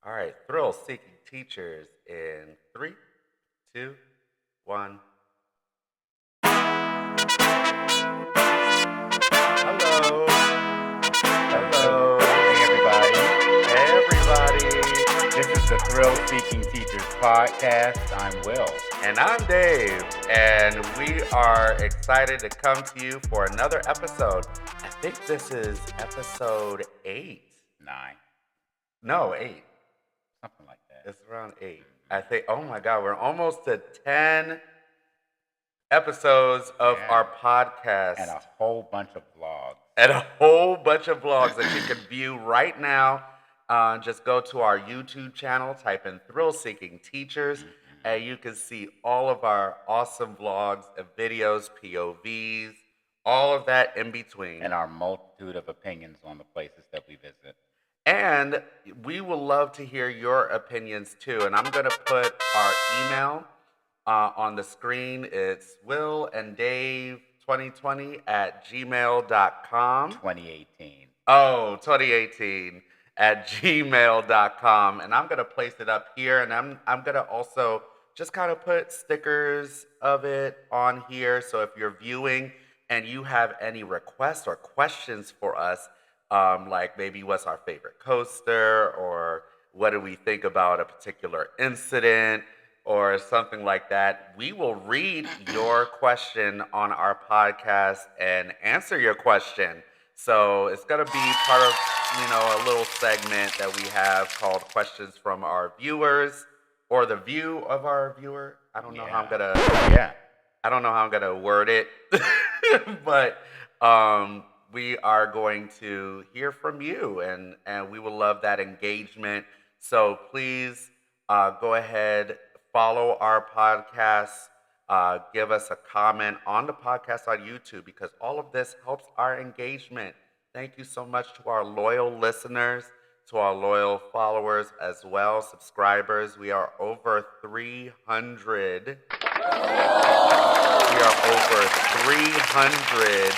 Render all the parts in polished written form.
All right, thrill seeking teachers in three, two, one. Hello. Hello. Hello. Hey, everybody. Hey, everybody. This is the Thrill Seeking Teachers Podcast. I'm Will. And I'm Dave, and we are excited to come to you for another episode. I think this is episode 8. 9. No, 8. Something like that. It's around 8. I think, oh my God, we're almost to 10 episodes of our podcast. And a whole bunch of vlogs. And a whole bunch of vlogs that you can view right now. Just go to our YouTube channel, type in Thrill Seeking Teachers, and you can see all of our awesome vlogs, videos, POVs, all of that in between. And our multitude of opinions on the places that we visit. And we will love to hear your opinions too. And I'm going to put our email on the screen. It's willanddave2020@gmail.com. 2018. Oh, 2018 at gmail.com. And I'm going to place it up here. And I'm going to also just kind of put stickers of it on here. So if you're viewing and you have any requests or questions for us, like maybe what's our favorite coaster, or what do we think about a particular incident, or something like that, we will read your question on our podcast and answer your question. So it's going to be part of, a little segment that we have called Questions from Our Viewers, or the view of our viewer. I don't know how I'm going to I don't know how I'm going to word it. But we are going to hear from you, and we will love that engagement. So please go ahead, follow our podcast, give us a comment on the podcast on YouTube, because all of this helps our engagement. Thank you so much to our loyal listeners, to our loyal followers as well, subscribers. We are over 300. We are over 300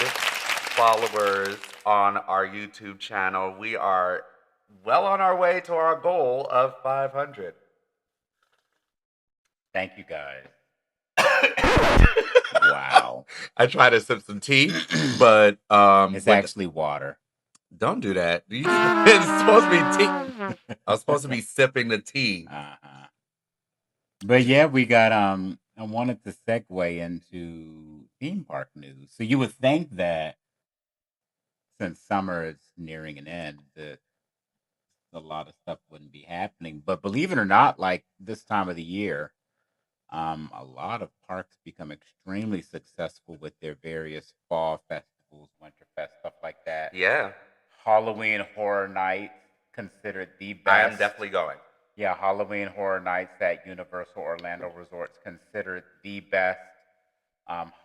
followers on our YouTube channel. We are well on our way to our goal of 500. Thank you, guys. Wow. I tried to sip some tea, but it's actually water. Don't do that. It's supposed to be tea. I was supposed to be sipping the tea. But yeah, we got I wanted to segue into theme park news. So you would think that since summer is nearing an end, that a lot of stuff wouldn't be happening. But believe it or not, like this time of the year, a lot of parks become extremely successful with their various fall festivals, Winterfest, stuff like that. Yeah. Halloween Horror Nights, considered the best. I am definitely going. Yeah, Halloween Horror Nights at Universal Orlando Resort's considered the best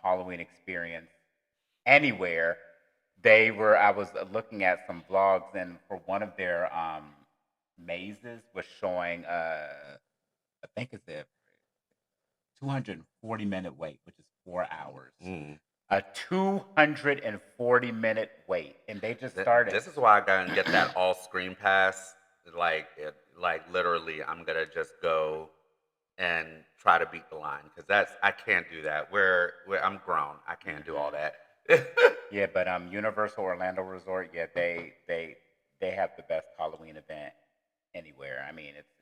Halloween experience anywhere. I was looking at some vlogs, and for one of their mazes was showing, I think it's a 240-minute wait, which is 4 hours. A 240-minute wait, and they just started. This is why I gotta get that all screen pass. Like literally, I'm gonna just go and try to beat the line, because I can't do that. I'm grown. I can't do all that. Yeah, but Universal Orlando Resort, yeah, they have the best Halloween event anywhere. I mean, it's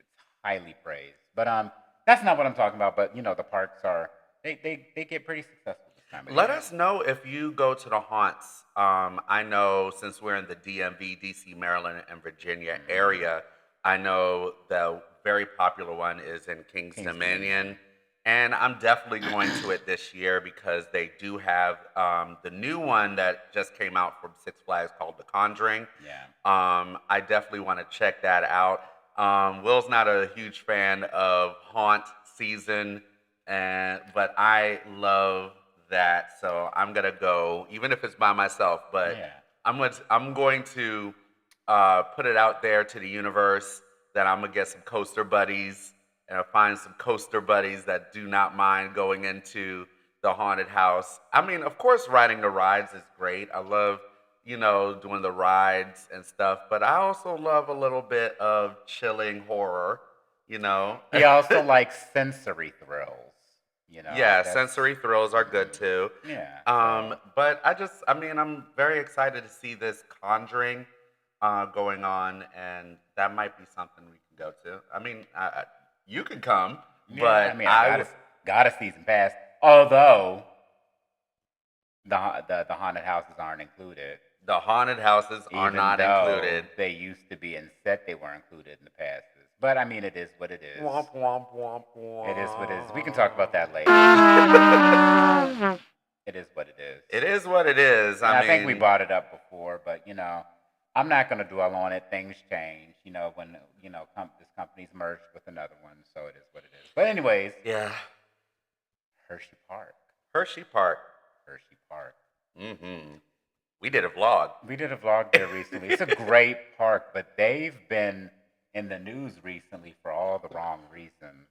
highly praised. But that's not what I'm talking about. But the parks are they get pretty successful this time of year. Let us know if you go to the haunts. I know, since we're in the DMV, DC, Maryland, and Virginia area, I know the very popular one is in King's Dominion. And I'm definitely going to it this year, because they do have the new one that just came out from Six Flags called The Conjuring. Yeah. I definitely want to check that out. Will's not a huge fan of haunt season, but I love that. So I'm going to go, even if it's by myself. But yeah. I'm going to put it out there to the universe that I'm going to get some coaster buddies, and I'll find some coaster buddies that do not mind going into the haunted house. I mean, of course, riding the rides is great. I love doing the rides and stuff, but I also love a little bit of chilling horror, you know. He also likes sensory thrills. Yeah, That's sensory thrills are good mhm. too. Yeah. So But I mean, I'm very excited to see this Conjuring going on, and that might be something we can go to. I mean, you could come, yeah, I but mean, I got a season pass. Although the haunted houses aren't included, the haunted houses are even not included. though they used to be and said they were included in the passes. But I mean, it is what it is. Womp womp womp It is what it is. We can womp. talk about that later. It is what it is. It is what it is. And I I think we mean, brought it up before, but I'm not going to dwell on it. Things change. When this company's merged with another one, so it is what it is. But anyways, yeah, Hershey Park. Hershey Park. Hershey Park. We did a vlog. We did a vlog there recently. It's a great park, but they've been in the news recently for all the wrong reasons.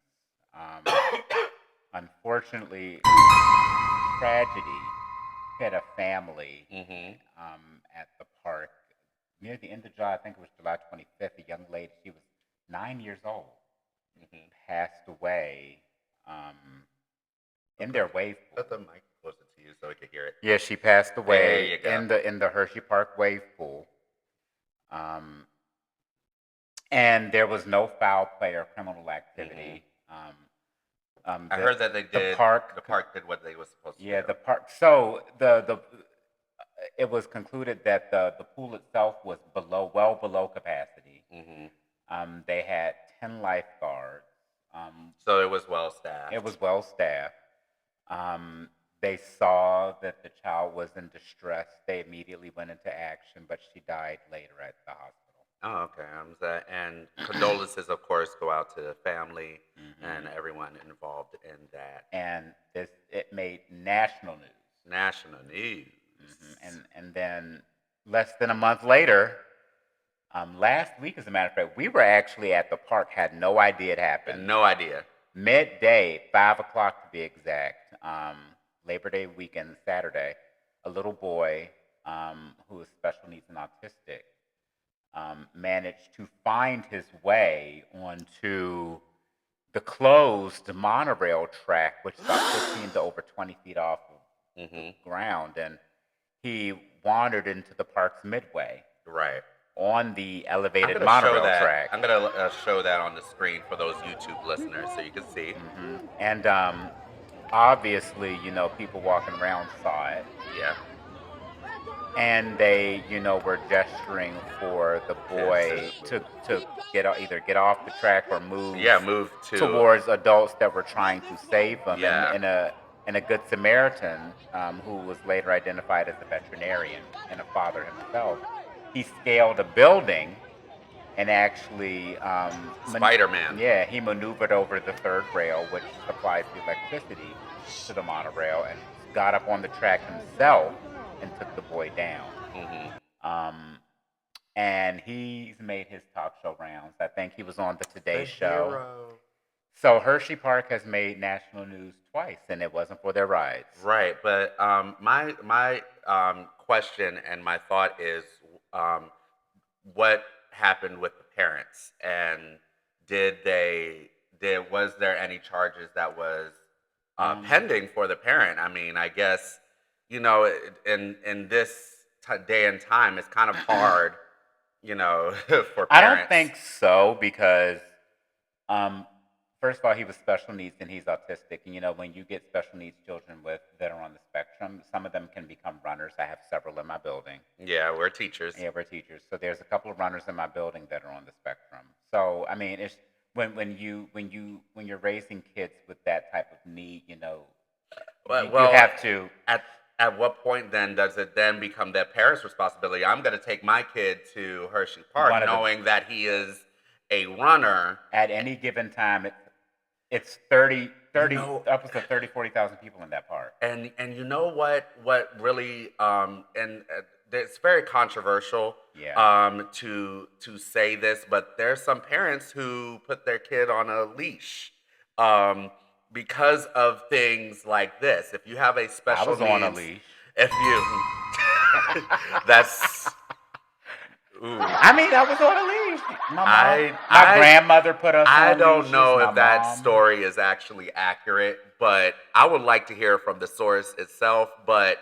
Unfortunately, tragedy hit a family at the park near the end of July. I think it was July 25th. A young lady, she was 9 years old, passed away in their wave pool. Put the mic closer to you so we can hear it. Yeah, she passed away There you go. in the Hershey Park wave pool. And there was no foul play or criminal activity. I heard that they did. The park did what they were supposed to do. Yeah, the park. So the it was concluded that the pool itself was well below capacity. They had 10 lifeguards. So it was well staffed. It was well staffed. They saw that the child was in distress. They immediately went into action, but she died later at the hospital. Oh, okay. And condolences, of course, go out to the family and everyone involved in that. And it made national news. National news. And then less than a month later, last week, as a matter of fact, we were actually at the park. Had no idea it happened. No idea. Midday, 5 o'clock to be exact. Labor Day weekend, Saturday. A little boy who is special needs and autistic managed to find his way onto the closed monorail track, which is about 15 to over 20 feet off of the ground, and he wandered into the park's midway. Right. On the elevated monorail track. I'm going to show that on the screen for those YouTube listeners so you can see. And obviously, people walking around saw it. Yeah. And they, were gesturing for the boy to either get off the track or move towards adults that were trying to save him. Yeah. And a good Samaritan, who was later identified as a veterinarian and a father himself, he scaled a building and actually Spider-Man. He maneuvered over the third rail, which supplies the electricity to the monorail, and got up on the track himself and took the boy down. And he's made his talk show rounds. I think he was on the Today Show. Hero. So Hershey Park has made national news twice, and it wasn't for their rides. Right, but my question and my thought is, what happened with the parents, and was there any charges that was pending for the parent? I mean, I guess in this day and time, it's kind of hard, for parents. I don't think so because, first of all, he was special needs and he's autistic. And when you get special needs children that are on the spectrum, some of them can become runners. I have several in my building. Yeah, we're teachers. Yeah, we're teachers. So there's a couple of runners in my building that are on the spectrum. So I mean, it's when you're raising kids with that type of need, you have to. At what point then does it then become their parents' responsibility? I'm going to take my kid to Hershey Park knowing that he is a runner. At any given time, it's 30 upwards of 30, 40,000 people in that park. And you know what really it's very controversial to say this, but there's some parents who put their kid on a leash because of things like this. If you have a special needs, I was on a leash. If you That's ooh. I mean, I was on a leash. I My I grandmother put us I on don't leashes. know My if that mom, story is actually accurate, but I would like to hear from the source itself. But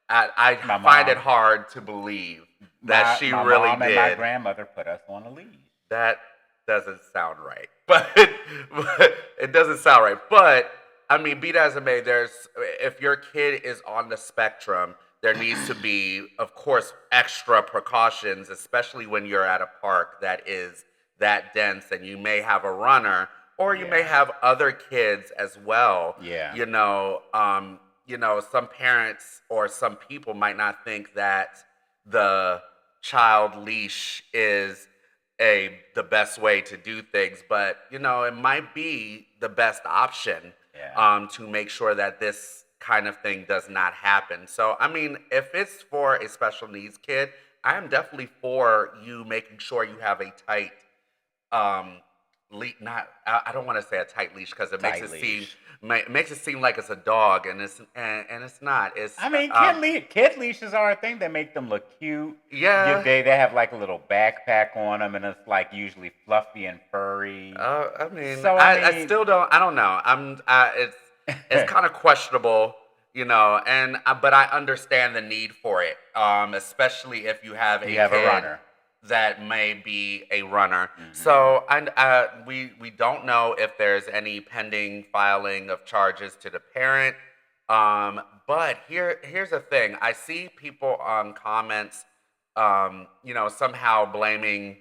I my find it mom, hard to believe that my she my really mom and my did. grandmother put us on a leash. That doesn't sound right. But it doesn't sound right. But I mean, be that as it may, there's if your kid is on the spectrum, there needs to be, of course, extra precautions, especially when you're at a park that is that dense and you may have a runner or you may Yeah, have other kids as well. yeah, Some parents or some people might not think that the child leash is the best way to do things, but it might be the best option yeah. to make sure that this kind of thing does not happen. So I mean, if it's for a special needs kid, I am definitely for you making sure you have a tight um not I don't want to say a tight leash because it makes Tight it seem leash. makes it seem like it's a dog, and it's not. It's I mean, kid leashes are a thing. They make them look cute. yeah. They have like a little backpack on them, and it's like usually fluffy and furry. I mean, So I I mean, still don't. I don't know. It's kind of questionable, and but I understand the need for it, especially if you have you a have a kid runner. that may be a runner. Hmm. So, and we don't know if there's any pending filing of charges to the parent. But here's the thing. I see people on comments, somehow blaming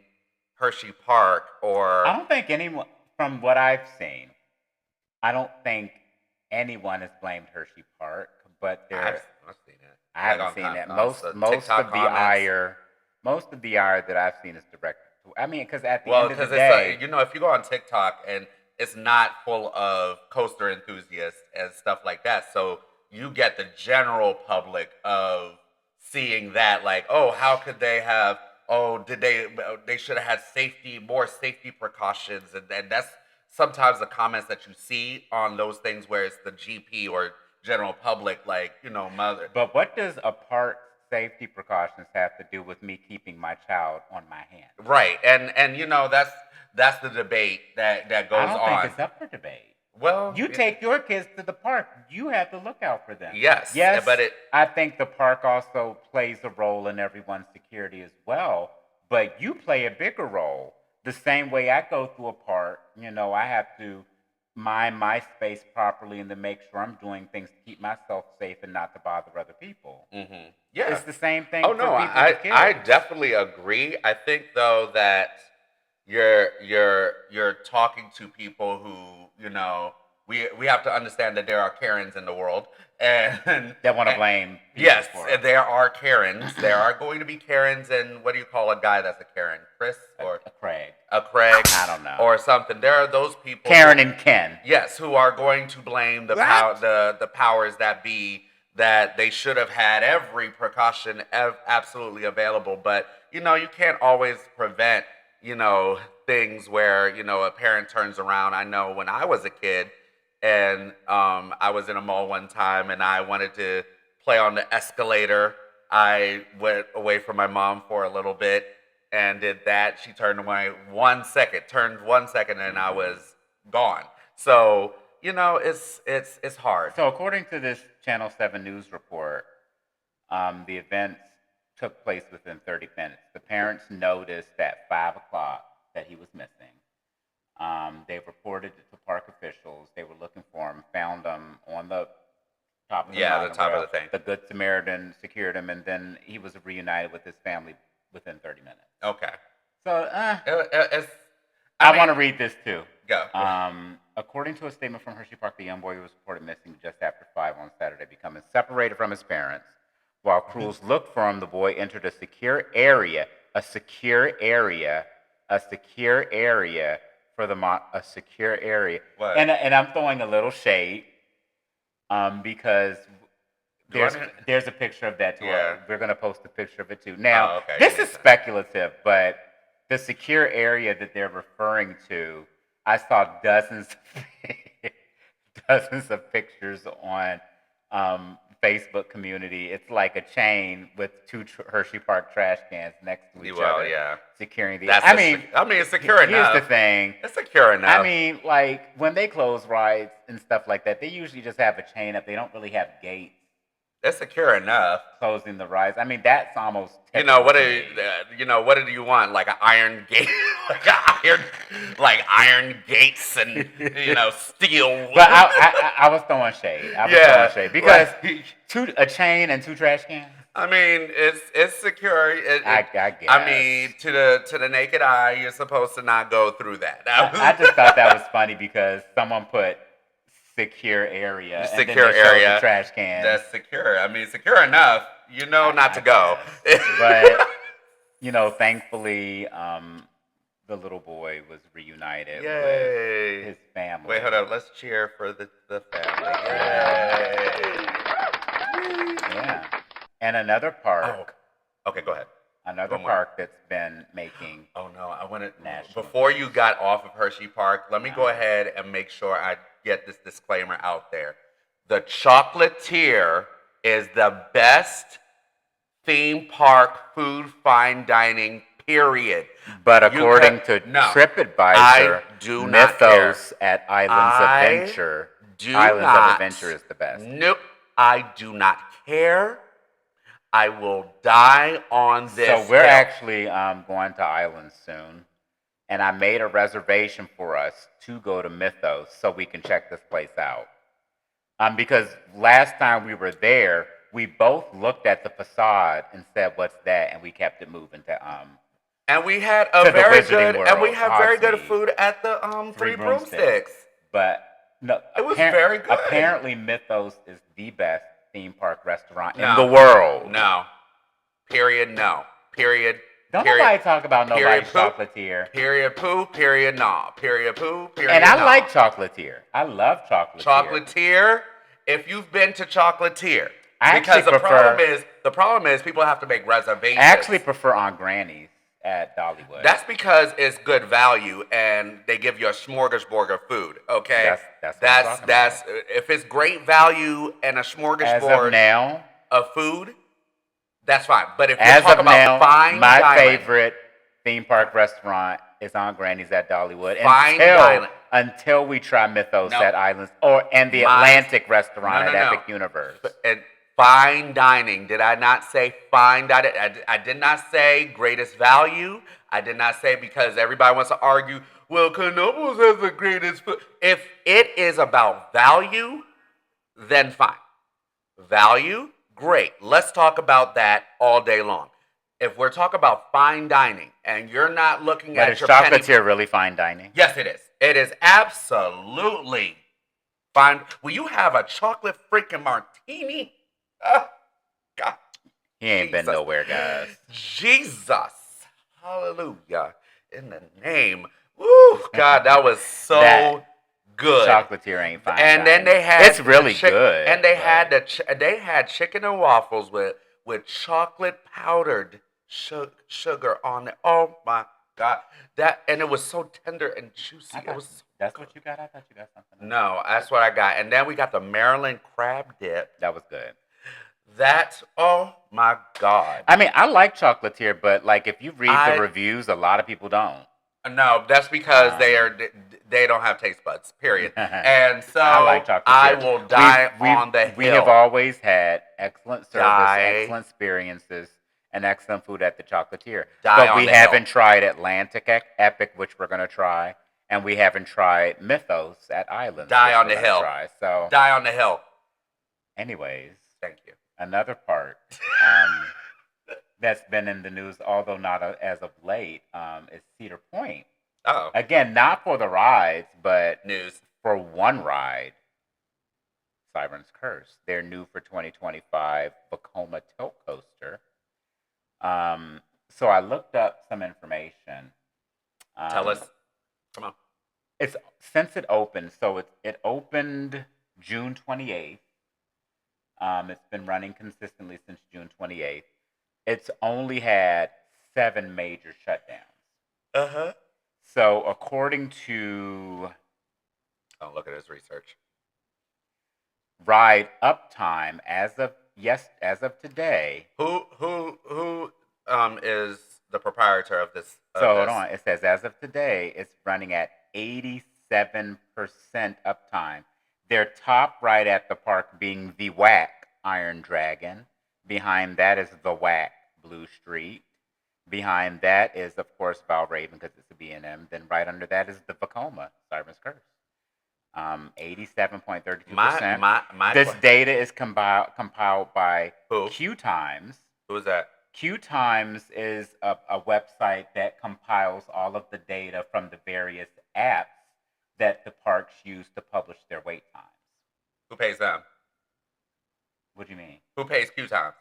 Hershey Park I or don't think anyone, from what I've seen, I don't think anyone has blamed Hershey Park, but I've there, I've seen it I like haven't seen that. on TikTok comments. Most of the ire that I've seen is directed to. I mean, because at the Well, end of the because it's day, if you go on TikTok and it's not full of coaster enthusiasts and stuff like that, so you get the general public of seeing that, like, oh, how could they have? Oh, did they should have had more safety precautions, and that's sometimes the comments that you see on those things where it's the GP or general public, like mother. but what does a park safety precautions have to do with me keeping my child on my hands? Right, and that's the debate that I goes don't think on. it's up for debate. Well, You take your kids to the park, you have to look out for them. yes, but Yes, I think the park also plays a role in everyone's security as well, but you play a bigger role. The same way I go through a park, I have to mind my space properly and to make sure I'm doing things to keep myself safe and not to bother other people. yeah. It's the same thing Oh for no, people with I kids. definitely agree. I think though that you're talking to people who we have to understand that there are Karens in the world, and, That want to and blame people yes, for there are Karens. There are going to be Karens, and what do you call a guy that's a Karen? Chris or a Craig. a Craig I don't know. or something. There are those people who, Karen and Ken. yes, who are going to blame What? the powers that be that they should have had every precaution absolutely available. But you can't always prevent things where a parent turns around. I know when I was a kid and I was in a mall one time and I wanted to play on the escalator. I went away from my mom for a little bit and did that. She turned away 1 second, turned 1 second, and I Hmm. was gone. So it's hard. So, according to this Channel 7 news report, the events took place within 30 minutes. The parents noticed at 5 o'clock that he was missing. They reported it to park officials. They were looking for him, found him on the top of the Yeah, the top of monorail. the thing. The Good Samaritan secured him, and then he was reunited with his family within 30 minutes. Okay. So, It's. I I want mean, to read this too. go. According to a statement from Hershey Park, the young boy was reported missing just after 5 on Saturday, becoming separated from his parents. While crews looked for him, the boy entered a secure area, a secure area, a secure area a secure area. What? And I'm throwing a little shade because Do I there's need? there's a picture of that too. Yeah. We're gonna post a picture of it too. Now, Oh, okay. You this need is to. speculative, but the secure area that they're referring to, I saw dozens, dozens of pictures on Facebook community. It's like a chain with two Hershey Park trash cans next to each Well, other, yeah. securing the. That's I just. mean, I mean, it's secure here's the enough. thing. It's secure I enough. mean, like when they close rides and stuff like that, they usually just have a chain up. They don't really have gates It's secure enough. closing the rides. I mean, that's almost You know typical what? to me. You know what do you want? Like an iron gate, like iron gates, and steel. But I was throwing shade. I was throwing shade because a chain and two trash cans. I mean, it's secure. I guess. I mean, to the naked eye, you're supposed to not go through that. I just thought that was funny because someone put secure area and then secure they showed area. the trash cans. That's secure. I mean, secure enough. You know not to go. But thankfully, the little boy was reunited Yay. with his family. Wait, hold on. Let's cheer for the family. Yay. Yeah. And another park. Oh, okay, go ahead. Another park that's been making. Oh no, I want to. National. Before you got off of Hershey Park, let me go ahead and make sure I get this disclaimer out there. The Chocolatier is the best theme park food fine dining. Period. But according to TripAdvisor, Mythos at Islands of Adventure, of Adventure is the best. Nope, I do not care. I will die on this. So we're actually going to Islands soon, and I made a reservation for us to go to Mythos so we can check this place out. Because last time we were there, we both looked at the facade and said, "What's that?" and we kept it moving to And we had a very good, world, and we had very good food at the Three Broomsticks. But no, it was very good. Apparently, Mythos is the best theme park restaurant in the world. No. Period. No. Period. Don't nobody talk about nobody's Chocolatier. Period. Poo. Period. No. Period. Poo. Period. And I like Chocolatier. I love Chocolatier. Chocolatier. If you've been to Chocolatier, because the problem is people have to make reservations. I actually prefer Aunt Granny's at Dollywood. That's because it's good value and they give you a smorgasbord of food. Okay, that's if it's great value and a smorgasbord of food, that's fine. But if you're talking about fine my dining, favorite theme park restaurant is Aunt Granny's at Dollywood. Fine dining. Until we try Mythos at Islands and the Atlantic restaurant at Epic Universe. And fine dining. Did I not say fine dining? I did not say greatest value. I did not say because everybody wants to argue, well, Knoebels has the greatest food. If it is about value, then fine. Value, great. Let's talk about that all day long. If we're talking about fine dining and you're not looking at your penny... But is Chocolatier really fine dining? Yes, it is. It is absolutely fine. Will you have a chocolate freaking martini? Oh, God. He ain't been nowhere, guys. Jesus. Hallelujah. In the name. Woo, God, that was so good. Chocolatier ain't fine. And then they had it's really good. And they had chicken and waffles with chocolate powdered sugar on it. Oh my God, and it was so tender and juicy. That's what you got. I thought you got something else. No, that's what I got. And then we got the Maryland crab dip. That was good. Oh my God. I mean, I like Chocolatier, but like if you read the reviews, a lot of people don't. No, that's because they don't have taste buds. Period. And so I like Chocolatier. I will die on the hill. We have always had excellent service, excellent experiences, and excellent food at the Chocolatier. But we haven't tried Atlantic Epic, which we're going to try, and we haven't tried Mythos at Islands. Die on the hill. Die on the hill. Anyways. Thank you. Another part that's been in the news, although not as of late, is Cedar Point. Oh. Again, not for the rides, but news for one ride. Siren's Curse, their new for 2025 Vekoma tilt coaster. So I looked up some information. Tell us. Come on. Since it opened, so it opened June 28th. It's been running consistently since June 28th. It's only had 7 major shutdowns. Uh-huh. So according to... Oh, look at his research. ride uptime as of today. Who is the proprietor of this So of hold this? on. It says as of today, it's running at 87% uptime. Their top ride at the park being the Whack Iron Dragon. Behind that is the Whack Blue Street. Behind that is, of course, Valraven because it's a B&M. Then right under that is the Vacoma, Siren's Curse. 87.32%. My This data is compiled by who Q Times. who is that? Q Times is a website that compiles all of the data from the various apps that the parks use to publish their wait times. Who pays them? What do you mean? Who pays Q time?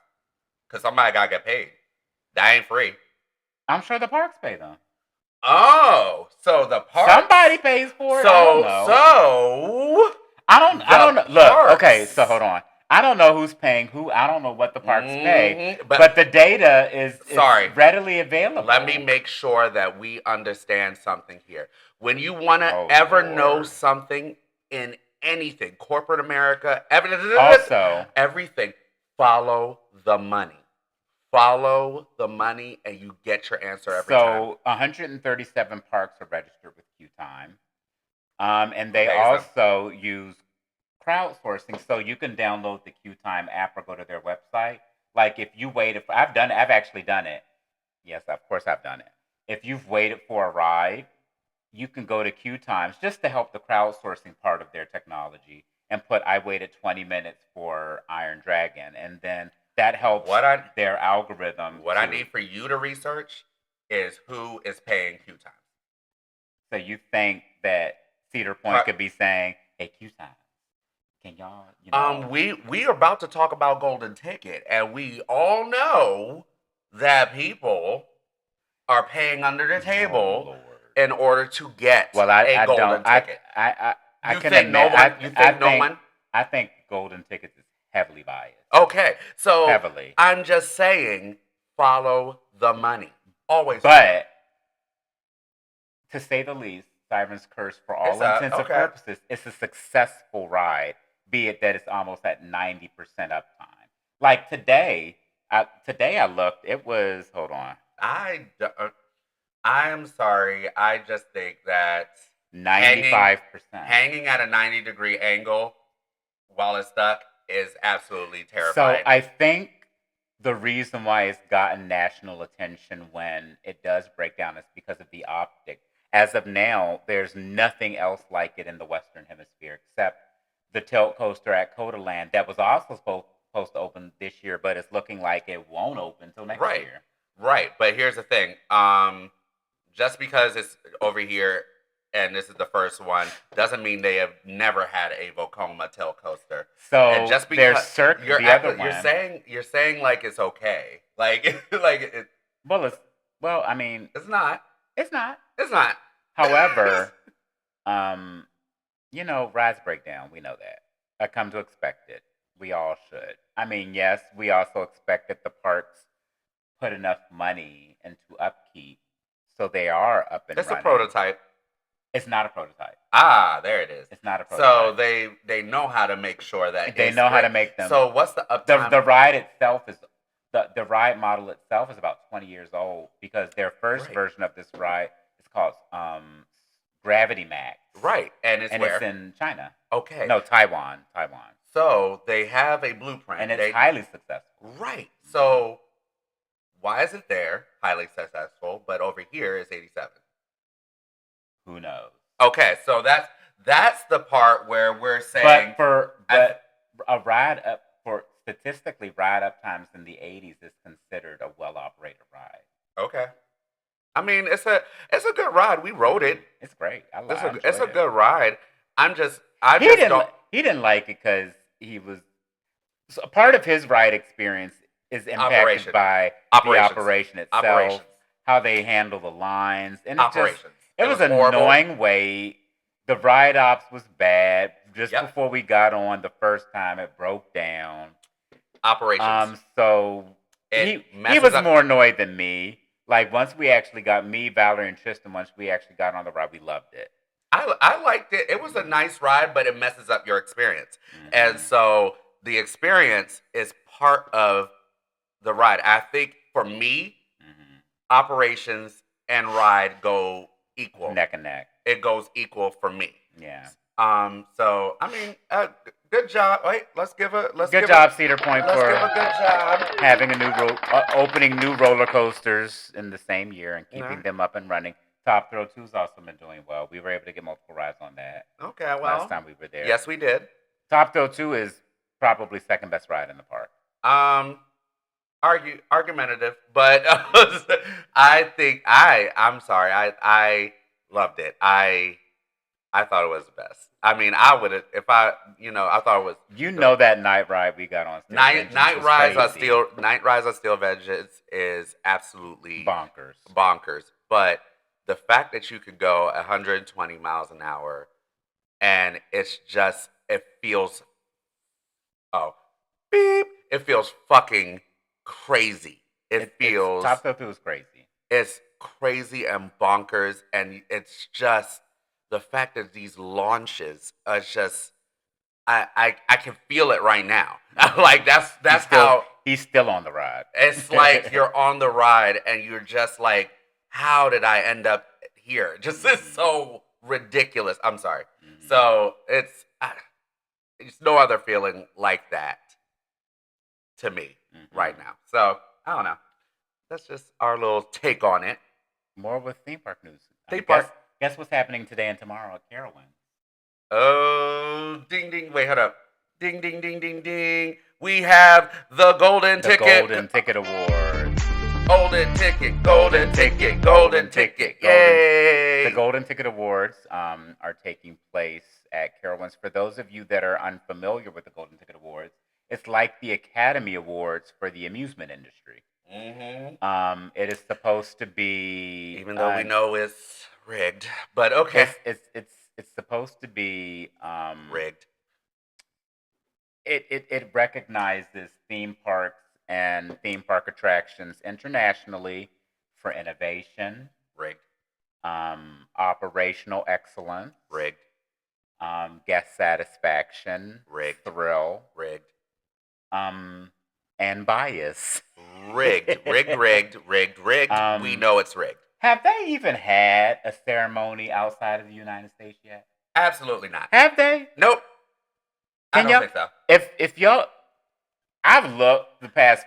Because somebody gotta get paid. That ain't free. I'm sure the parks pay them. Oh, so the parks. Somebody pays for it. I don't know. I don't know. Look, okay, so hold on. I don't know who's paying who. I don't know what the parks pay. But the data is readily available. Let me make sure that we understand something here. When you want to ever know something in anything, corporate America, everything, follow the money. Follow the money and you get your answer every time. So 137 parks are registered with Q Time. And they also use crowdsourcing, so you can download the Q Time app or go to their website. Like if you waited for, I've actually done it. Yes, of course I've done it. If you've waited for a ride, you can go to Q Times just to help the crowdsourcing part of their technology and put I waited 20 minutes for Iron Dragon, and then that helps their algorithm. What I need for you to research is who is paying Q Time. So you think that Cedar Point could be saying, "Hey, Q Time, can y'all?" You know? We are about to talk about Golden Ticket, and we all know that people are paying under the table in order to get a golden ticket. I can admit. You think no one? I think Golden Tickets is heavily biased. Okay, so heavily. I'm just saying, follow the money. Always. But to say the least, Siren's Curse, for all intents and purposes, it's a successful ride. Be it that it's almost at 90% uptime. Like today I looked. It was hold on. I am sorry. I just think that 95% hanging at a 90-degree angle while it's stuck is absolutely terrifying. So I think the reason why it's gotten national attention when it does break down is because of the optic. As of now, there's nothing else like it in the Western Hemisphere except the tilt coaster at Codaland that was also supposed to open this year, but it's looking like it won't open until next year. Right, but here's the thing. Just because it's over here and this is the first one doesn't mean they have never had a Vacoma tilt coaster. So and just because you're saying like it's okay, like it. Well, I mean, it's not. It's not. It's not. However, rides break down. We know that. I come to expect it. We all should. I mean, yes, we also expect that the parks put enough money into upkeep so they are up and running. It's a prototype. It's not a prototype. Ah, there it is. It's not a prototype. So they know how to make sure that they know how to make them. So what's the uptime? The ride itself is the ride model itself is about 20 years old because their first version of this ride is called Gravity Max. Right, and it's in China. Okay. No, Taiwan. So they have a blueprint, and it's highly successful. Right. So why is it there highly successful, but over here is 87? Who knows? Okay, so that's the part where we're saying. But a ride up statistically, ride up times in the 80s is considered a well-operated ride. Okay. I mean, it's a good ride. We rode it. It's great. It's a good ride. He didn't like it because he was a part of his ride experience is impacted by the operation itself, how they handle the lines, and it was an annoying wait. The ride ops was bad. Just before we got on the first time, it broke down. Operations. So he was more annoyed than me. Like once we actually got Valerie, and Tristan, once we actually got on the ride, we loved it. I liked it. It was a nice ride, but it messes up your experience. And Mm-hmm. so the experience is part of the ride. I think for me, Mm-hmm. operations and ride go equal. Neck and neck. It goes equal for me. Yeah. So I mean, good job. Wait, Good job, Cedar Point, let's give for a good job. having a opening new roller coasters in the same year and No. keeping them up and running. Top Thrill 2's also been doing well. We were able to get multiple rides on that Okay, last well, time we were there. yes, we did. Top Thrill 2 is probably second best ride in the park. Um, argumentative, but I'm sorry. I loved it. I thought it was the best. I mean, I would have if I thought it was That night ride we got on Steel Vengeance was crazy. Night Rise on Steel Vengeance is absolutely Bonkers. bonkers. But the fact that you could go 120 miles an hour and it feels oh beep, it feels fucking crazy. Top Thrill 2 is crazy. It's crazy and bonkers, and it's just the fact that these launches are just I can feel it right now. Like he's still on the ride. It's like you're on the ride and you're just like, how did I end up here? Just it's so ridiculous. I'm sorry. Mm-hmm. So it's no other feeling like that to me right now. So I don't know. That's just our little take on it. More with theme park news. Theme park. Guess what's happening today and tomorrow at Carowinds? Oh, ding, ding. Wait, hold up. Ding, ding, ding, ding, ding. We have the Golden Ticket. Golden Ticket Awards. Golden Ticket, Golden Ticket, Golden Ticket. Yay! The Golden Ticket Awards are taking place at Carowinds. For those of you that are unfamiliar with the Golden Ticket Awards, it's like the Academy Awards for the amusement industry. Mm-hmm. It is supposed to be, even though we know it's rigged, but okay. It's supposed to be rigged. It recognizes theme parks and theme park attractions internationally for innovation, rigged, operational excellence, rigged, guest satisfaction, rigged, thrill, rigged, and bias. Rigged. We know it's rigged. Have they even had a ceremony outside of the United States yet? Absolutely not. Have they? Nope. I don't think so. If y'all, I've looked the past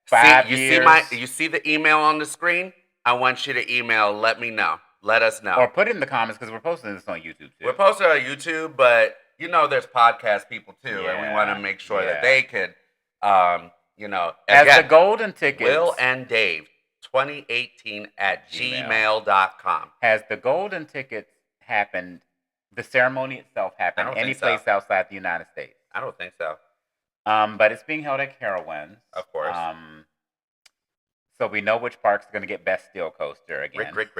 5 years. You see the email on the screen? I want you to email. Let me know. Let us know. Or put it in the comments because we're posting this on YouTube too. We're posting it on YouTube, but there's podcast people too, and we want to make sure that they could, As the Golden Tickets. Will and Dave 2018 at gmail.com. Has the Golden Tickets happened? The ceremony itself happened any place outside the United States? I don't think so. But it's being held at Carowinds. Of course. So we know which park's going to get best steel coaster again. Rig.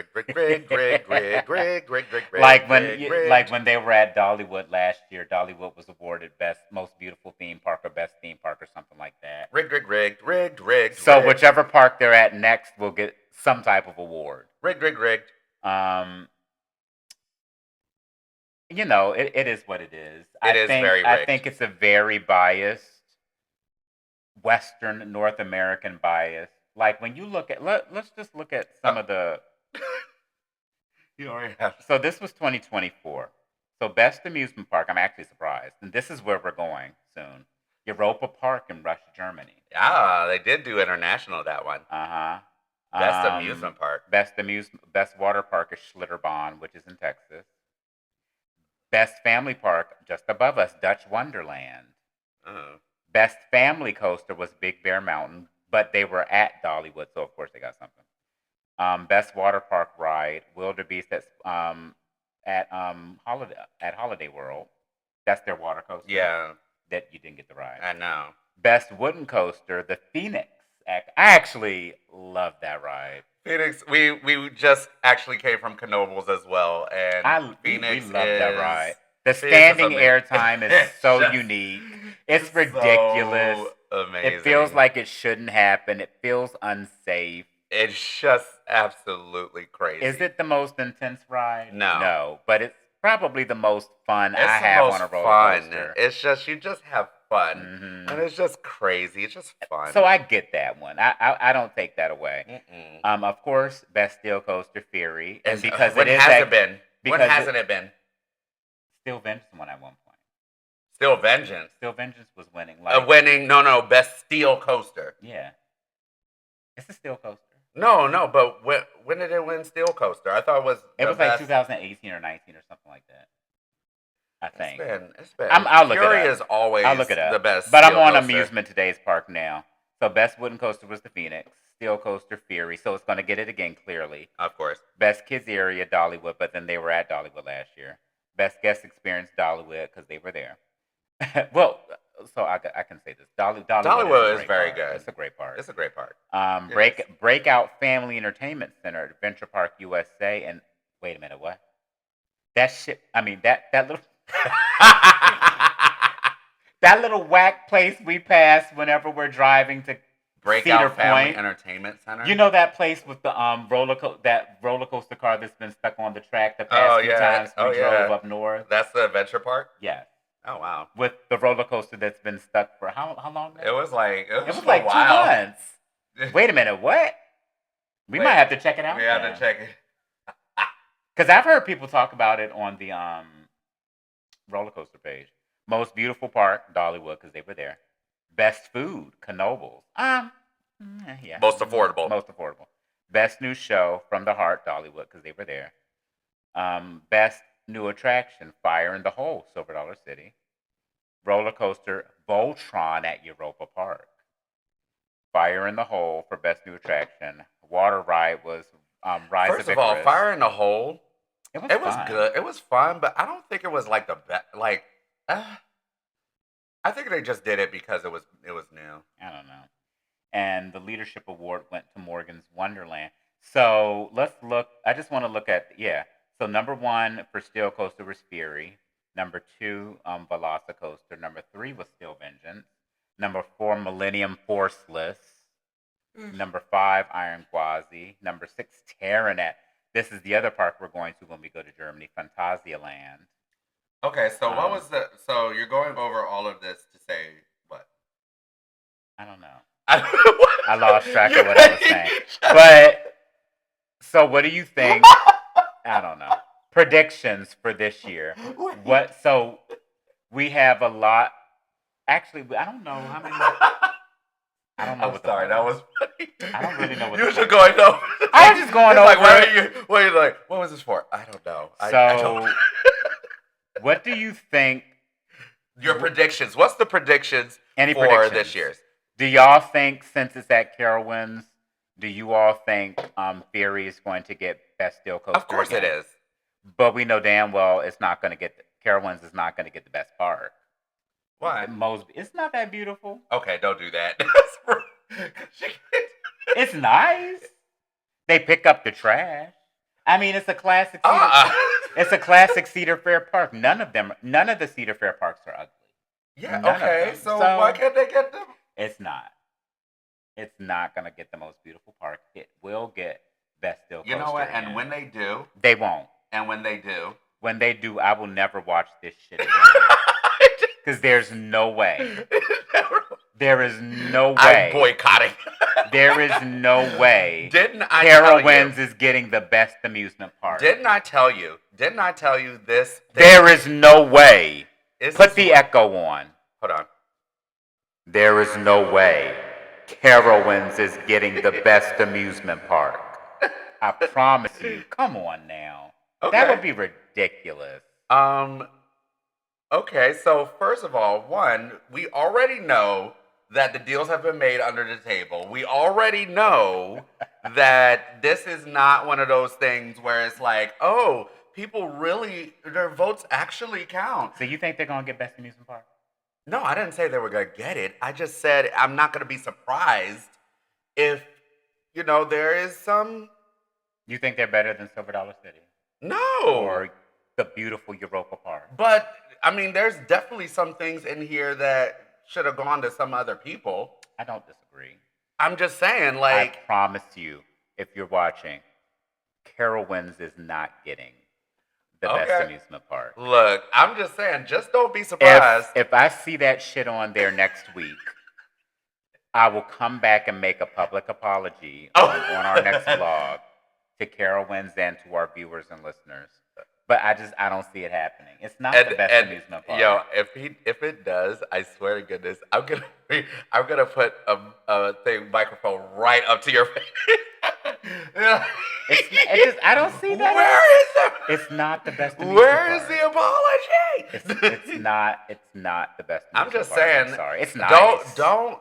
Like when they were at Dollywood last year, Dollywood was awarded best most beautiful theme park or best theme park or something like that. Rigged. So whichever park they're at next will get some type of award. Rigged. It is what it is. Very rigged. I think it's a very biased Western North American bias. Like when you look at let's just look at some of the. You already have. So this was 2024. So best amusement park. I'm actually surprised, and this is where we're going soon. Europa Park in Russia, Germany. Ah, they did do international that one. Best amusement park. Best water park is Schlitterbahn, which is in Texas. Best family park just above us, Dutch Wonderland. Best family coaster was Big Bear Mountain, but they were at Dollywood, so of course they got something. Best water park ride, Wildebeest at Holiday World. That's their water coaster. Yeah. That you didn't get the ride. I know. Best wooden coaster, the Phoenix. I actually love that ride. Phoenix, we just actually came from Knoebels as well, and Phoenix we love that ride. The standing airtime is so unique. It's ridiculous. So amazing. It feels like it shouldn't happen. It feels unsafe. It's just absolutely crazy. Is it the most intense ride? No. No, but probably the most fun It's I the have most on a roller fun. coaster. It's just you just have fun, and Hmm. it's just crazy. It's just So fun. I get that one. I don't take that away. Mm-mm. Of course, best steel coaster Fury, and Is because it when is has it that been? When because it hasn't it been? Steel Vengeance won at one point. Still Vengeance. Steel Vengeance was winning. Like, Winning. No, no, best steel coaster. yeah, it's a steel coaster. No, no, but when did it win steel coaster? I thought it was It the was like best. 2018 or 19 or something like that. I It's think. been it's been I'll look it Fury up. is I'll always look it the up. best But I'm steel on coaster. Amusement Today's Park now. So best wooden coaster was the Phoenix. Steel coaster Fury. So it's going to get it again clearly. Of course. Best kids area Dollywood, but then they were at Dollywood last year. Best guest experience Dollywood because they were there. Well, so I can say this. Dollywood is a Dollywood is great very park. good. It's a great park. It's a great park. It is. Breakout Family Entertainment Center, Adventure Park USA, and wait a minute, what? That shit. I mean that little that little whack place we pass whenever we're driving to Cedar Breakout Family Point. Entertainment Center. You know that place with the that roller coaster car that's been stuck on the track the past few times we drove up north. That's the Adventure Park. Yes. Oh wow. With the roller coaster that's been stuck for how long now? It was like It was like a while. 2 months. Wait a minute, what? We might have to check it out. We have to check it. Because I've heard people talk about it on the roller coaster page. Most beautiful park, Dollywood, because they were there. Best food, Knoebels. Yeah. Most affordable. Most affordable. Best new show, From the Heart, Dollywood, because they were there. Best new attraction, Fire in the Hole, Silver Dollar City. Roller coaster, Voltron at Europa Park. Fire in the Hole for best new attraction. Water ride was Rise First of of all, Icarus. Fire in the Hole. It was It was fun. good. It was fun, but I don't think it was like the best. Like, I think they just did it because it was new. I don't know. And the leadership award went to Morgan's Wonderland. So let's look. I just want to look at So number one for Steel Coaster was Fury. Number two, Velocicoaster. Number three was Steel Vengeance. Number four, Millennium Forceless. Number five, Iron Gwazi. Number six, Terranet. This is the other park we're going to when we go to Germany, Phantasialand. Okay, so what was the? So you're going over all of this to say what? I don't know. I lost track of what I was saying. But so, what do you think? I don't know. Predictions for this year. What? So we have a lot. Actually, I don't know how many. I don't know. I'm sorry, that was funny. I don't really know what. You should going over. I was just going over. Like, where are you? What are you like? What was this for? I don't know. So, I don't. What do you think? Your predictions. What's the predictions for predictions? This year's? Do y'all think, since it's at Carowinds, do you all think Fury is going to get best steel coaster? Of course again? it is. But we know damn well it's not going to get Carowinds is not going to get the best part. Why? It's not that beautiful. Okay, don't do that. It's nice. They pick up the trash. I mean, it's a classic. It's a classic Cedar Fair park. None of the Cedar Fair parks are ugly. Yeah. Okay. So why can't they get them? It's not. It's not gonna get the most beautiful park. It will get best steel coaster. You know what? Again. And when they do, they won't. And when they do, I will never watch this shit again. Because there's no way. There is no way. I'm boycotting. There is no way. Didn't I tell you? Carowinds is getting the best amusement park. Didn't I tell you? Didn't I tell you this? There is no way. Put the echo on. Hold on. There is no way Carowinds is getting the best amusement park. I promise you. Come on now. Okay. That would be ridiculous. Okay, so first of all, one, we already know that the deals have been made under the table. We already know that this is not one of those things where it's like, oh, people really, their votes actually count. So you think they're going to get best amusement park? No, I didn't say they were going to get it. I just said I'm not going to be surprised if, there is some... You think they're better than Silver Dollar City? No. Or the beautiful Europa Park? But, I mean, there's definitely some things in here that should have gone to some other people. I don't disagree. I'm just saying, like... I promise you, if you're watching, Carowinds is not getting the best Okay. amusement park. Look, I'm just saying, just don't be surprised. If I see that shit on there next week, I will come back and make a public apology on our next vlog to Carowinds and to our viewers and listeners. But I don't see it happening. It's not the best amusement park. Yo, if it does, I swear to goodness, I'm gonna put a microphone right up to your face. I don't see that. Where is the? It's not the best amusement Where park. is the apology? It's not the best. I'm just park. saying. I'm sorry, it's nice. Don't.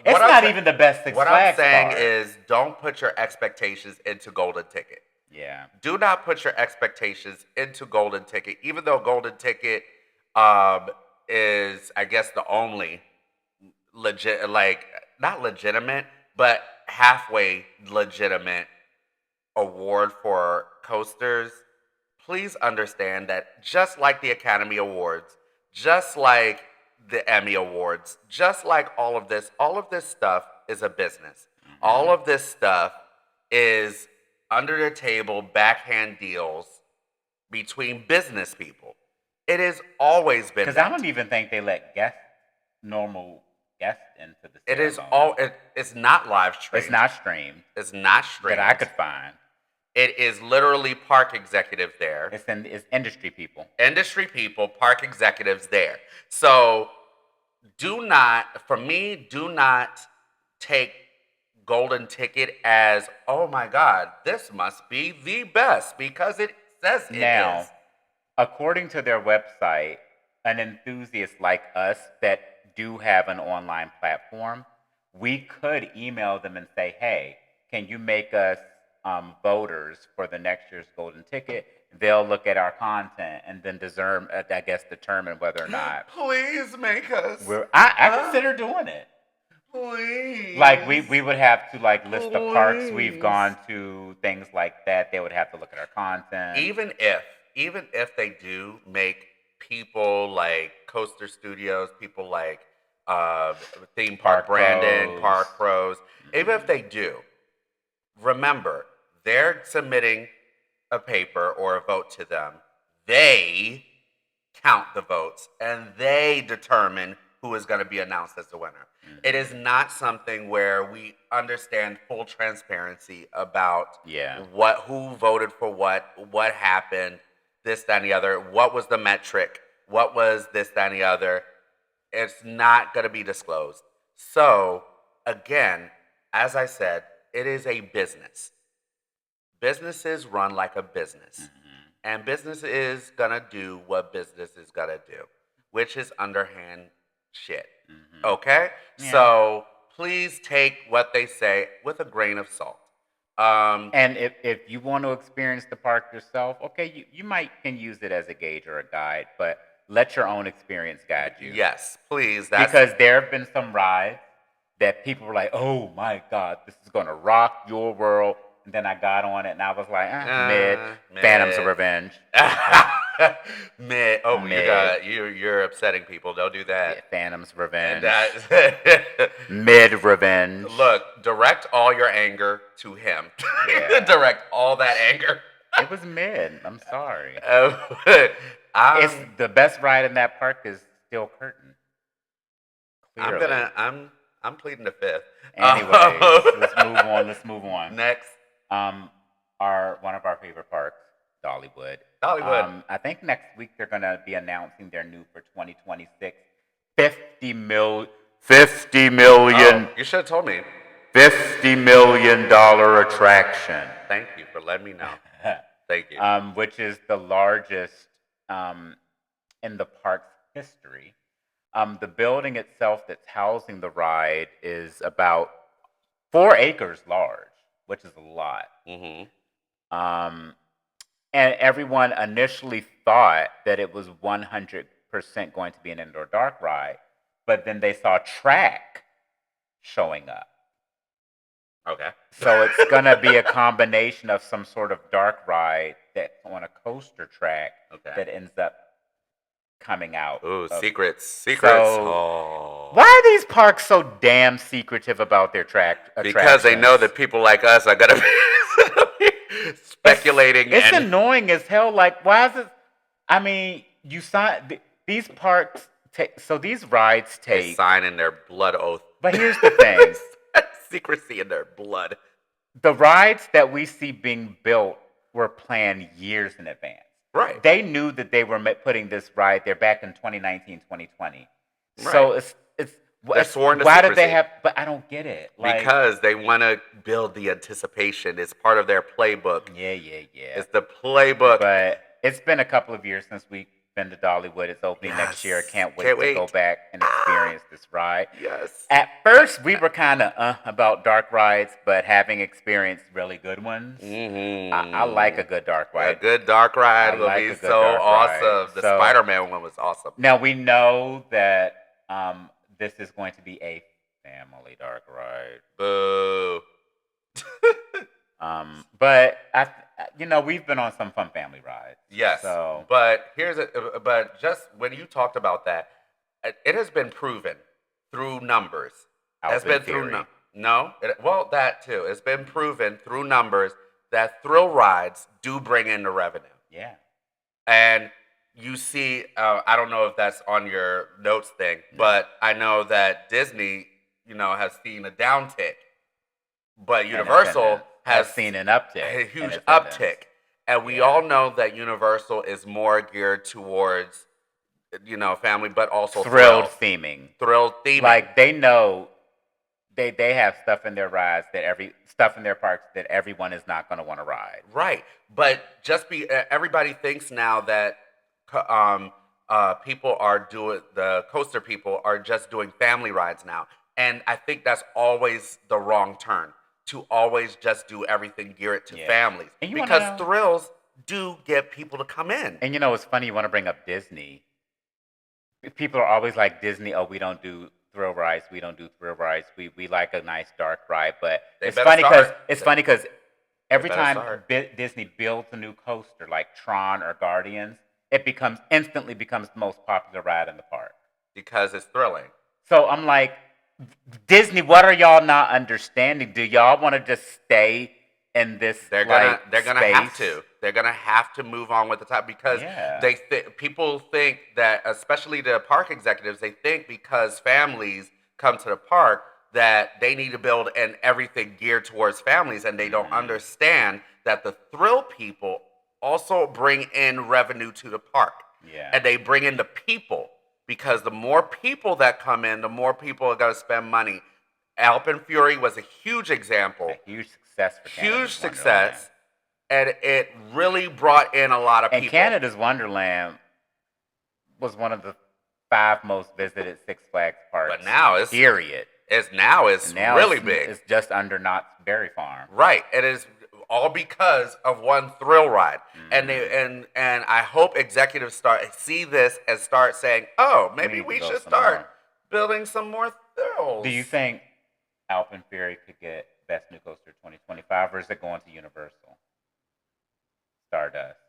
It's not even the best Six What Flags I'm saying park. is, don't put your expectations into Golden Ticket. Yeah. Do not put your expectations into Golden Ticket, even though Golden Ticket is, I guess, the only legit, like, not legitimate, but halfway legitimate award for coasters. Please understand that just like the Academy Awards, just like the Emmy Awards, just like all of this stuff is a business. Mm-hmm. All of this stuff is under the table backhand deals between business people. It has always been. Because I don't even think they let normal guests into the ceremony. It's not live streamed. It's not streamed. It's not streamed. That I could find. It is literally park executives there. It's industry people. Industry people, park executives there. So do not take Golden Ticket as, oh my God, this must be the best, because it says it is. According to their website, an enthusiast like us that do have an online platform, we could email them and say, hey, can you make us voters for the next year's Golden Ticket? They'll look at our content and then determine whether or not. Please make us. I consider doing it. Please. Like we would have to list the parks we've gone to, things like that. They would have to look at our content. Even if they do make people like Coaster Studios, people like Theme Park Brandon, Park Pros, even if they do, remember, they're submitting a paper or a vote to them. They count the votes and they determine who is going to be announced as the winner. Mm-hmm. It is not something where we understand full transparency about who voted for what happened, this, that, and the other, what was the metric, what was this, that, and the other. It's not going to be disclosed. So, again, as I said, it is a business. Businesses run like a business. Mm-hmm. And business is going to do what business is going to do, which is underhand shit. Mm-hmm. Okay? Yeah. So please take what they say with a grain of salt. And if you want to experience the park yourself, okay, you can use it as a gauge or a guide, but let your own experience guide you. Yes, please. Because there have been some rides that people were like, oh my God, this is going to rock your world. And then I got on it and I was like, mid. Phantoms of Revenge. Mid. Oh, you're upsetting people. Don't do that. Yeah, Phantoms of Revenge. Mid Revenge. Look, direct all your anger to him. Yeah. Direct all that anger. It was mid. I'm sorry. It's the best ride in that park is still Curtain. Clearly. I'm pleading the fifth. Anyways, let's move on. Next. One of our favorite parks, Dollywood. I think next week they're going to be announcing their new for 2026 $50 million. Oh, you should have told me. $50 million attraction. Thank you for letting me know. Thank you. Which is the largest in the park's history. The building itself that's housing the ride is about 4 acres large, which is a lot. Mm-hmm. And everyone initially thought that it was 100% going to be an indoor dark ride, but then they saw track showing up. Okay. So it's going to be a combination of some sort of dark ride that's on a coaster track that ends up coming out. Ooh, secrets. So, why are these parks so damn secretive about their track? Because they know that people like us are gonna be. speculating It's and annoying as hell. Like, why is it? I mean, you sign these parks. So these rides they take. sign in their blood oath. But here's the thing: Secrecy in their blood. the rides that we see being built were planned years in advance. Right. They knew that they were putting this ride there back in 2019, 2020. Right. So They're sworn to why did they secrecy have? But I don't get it. Like, because they want to build the anticipation. It's part of their playbook. yeah. It's the playbook. But it's been a couple of years since we've been to Dollywood. It's opening next year. I Yes. can't wait Can't to go wait. back and experience this ride. Yes. At first, we were kind of about dark rides, but having experienced really good ones, I like a good dark A ride. good dark I ride will like be a good so dark ride. awesome. The So Spider-Man one was awesome. now we know that this is going to be a family dark ride. Boo. But we've been on some fun family rides. Yes. So But but just when you talked about that, it has been proven through numbers. It's been through well, that too. It's been proven through numbers that thrill rides do bring in the revenue. Yeah. And you see, I don't know if that's on your notes thing, but I know that Disney, has seen a downtick, but Universal has seen an uptick, a huge uptick. And we all know that Universal is more geared towards, family, but also thrilled theming. Thrilled theming. Like they know they have stuff in their rides stuff in their parks that everyone is not going to want to ride. Right. But everybody thinks now that people are doing the coaster people are just doing family rides now. And I think that's always the wrong turn, to always just do everything geared to families. Because thrills do get people to come in. And it's funny you want to bring up Disney. People are always like, Disney, oh, we don't do thrill rides. We don't do thrill rides. We like a nice dark ride. But it's funny because every time Disney builds a new coaster like Tron or Guardians, it instantly becomes the most popular ride in the park. Because it's thrilling. So I'm like, Disney, what are y'all not understanding? Do y'all want to just stay in this? They're gonna have to. They're gonna have to move on with the top because people think that, especially the park executives, they think because families come to the park that they need to build and everything geared towards families, and they don't understand that the thrill people also bring in revenue to the park. Yeah, and they bring in the people. Because the more people that come in, the more people are going to spend money. Alpine Fury was a huge example. A huge success for Canada's Huge success. And it really brought in a lot of people. And Canada's Wonderland was one of the 5 most visited Six Flags parks. But now it's period. It's really big. It's just under Knott's Berry Farm. Right. It is all because of one thrill ride. And I hope executives see this and start saying, oh, maybe we should start building some more thrills. Do you think Alpine Fury could get Best New Coaster 2025, or is it going to Universal? Stardust.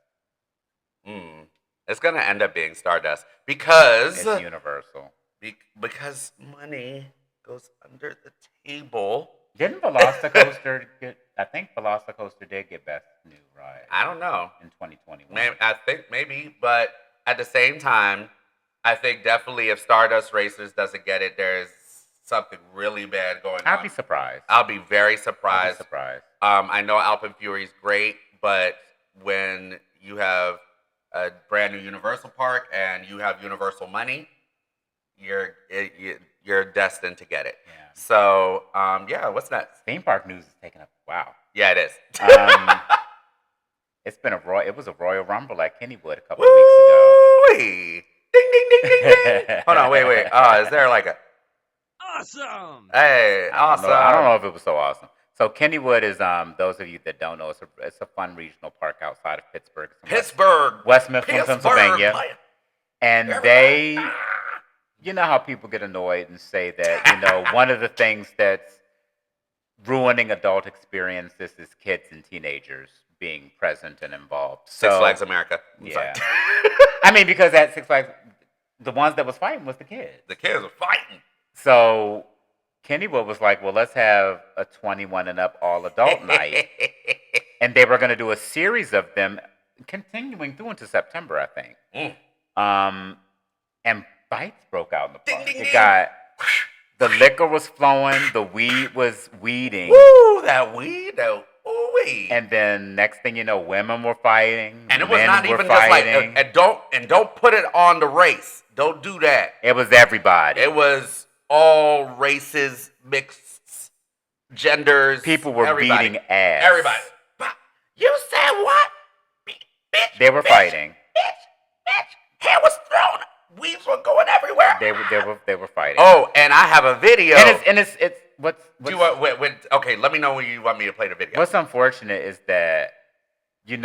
It's going to end up being Stardust because it's Universal. Because money goes under the table. Didn't Velocicoaster get? I think Velocicoaster did get Best New Ride. I don't know. In 2021. I think maybe, but at the same time, I think definitely if Stardust Racers doesn't get it, there's something really bad going on. I'll be surprised. I'll be very surprised. I know Alpine Fury is great, but when you have a brand new Universal park and you have Universal money, you're destined to get it. Yeah. So, what's next? Theme park news is taking up. Wow. Yeah, it is. It was a Royal Rumble at Kennywood a couple of weeks ago. Ding, ding, ding, ding, ding. Hold on, wait. Is there like a awesome? Hey, awesome. I don't know if it was so awesome. So Kennywood is those of you that don't know, it's a fun regional park outside of Pittsburgh. West Mifflin, Pennsylvania. And they, you know how people get annoyed and say that, one of the things that's ruining adult experiences is kids and teenagers being present and involved. Six Flags America. Yeah. I mean, because at Six Flags, the ones that was fighting was the kids. The kids were fighting. So Kennywood was like, well, let's have a 21 and up all adult night. and they were going to do a series of them, continuing through into September, I think. And fights broke out in the park. It got the liquor was flowing, the weed was weeding. Woo, that weed, though. Ooh-wee. And then next thing you know, women were fighting. And it was men not were even fighting. just like and don't put it on the race. Don't do that. It was everybody. It was all races, mixed genders. People were beating ass. Everybody. You said what? Bitch. They were fighting. Bitch. Hair was thrown. Weeds were going everywhere. They were fighting. Oh, and I have a video. And it's what's do you want, okay, let me know when you want me to play the video. What's unfortunate is that you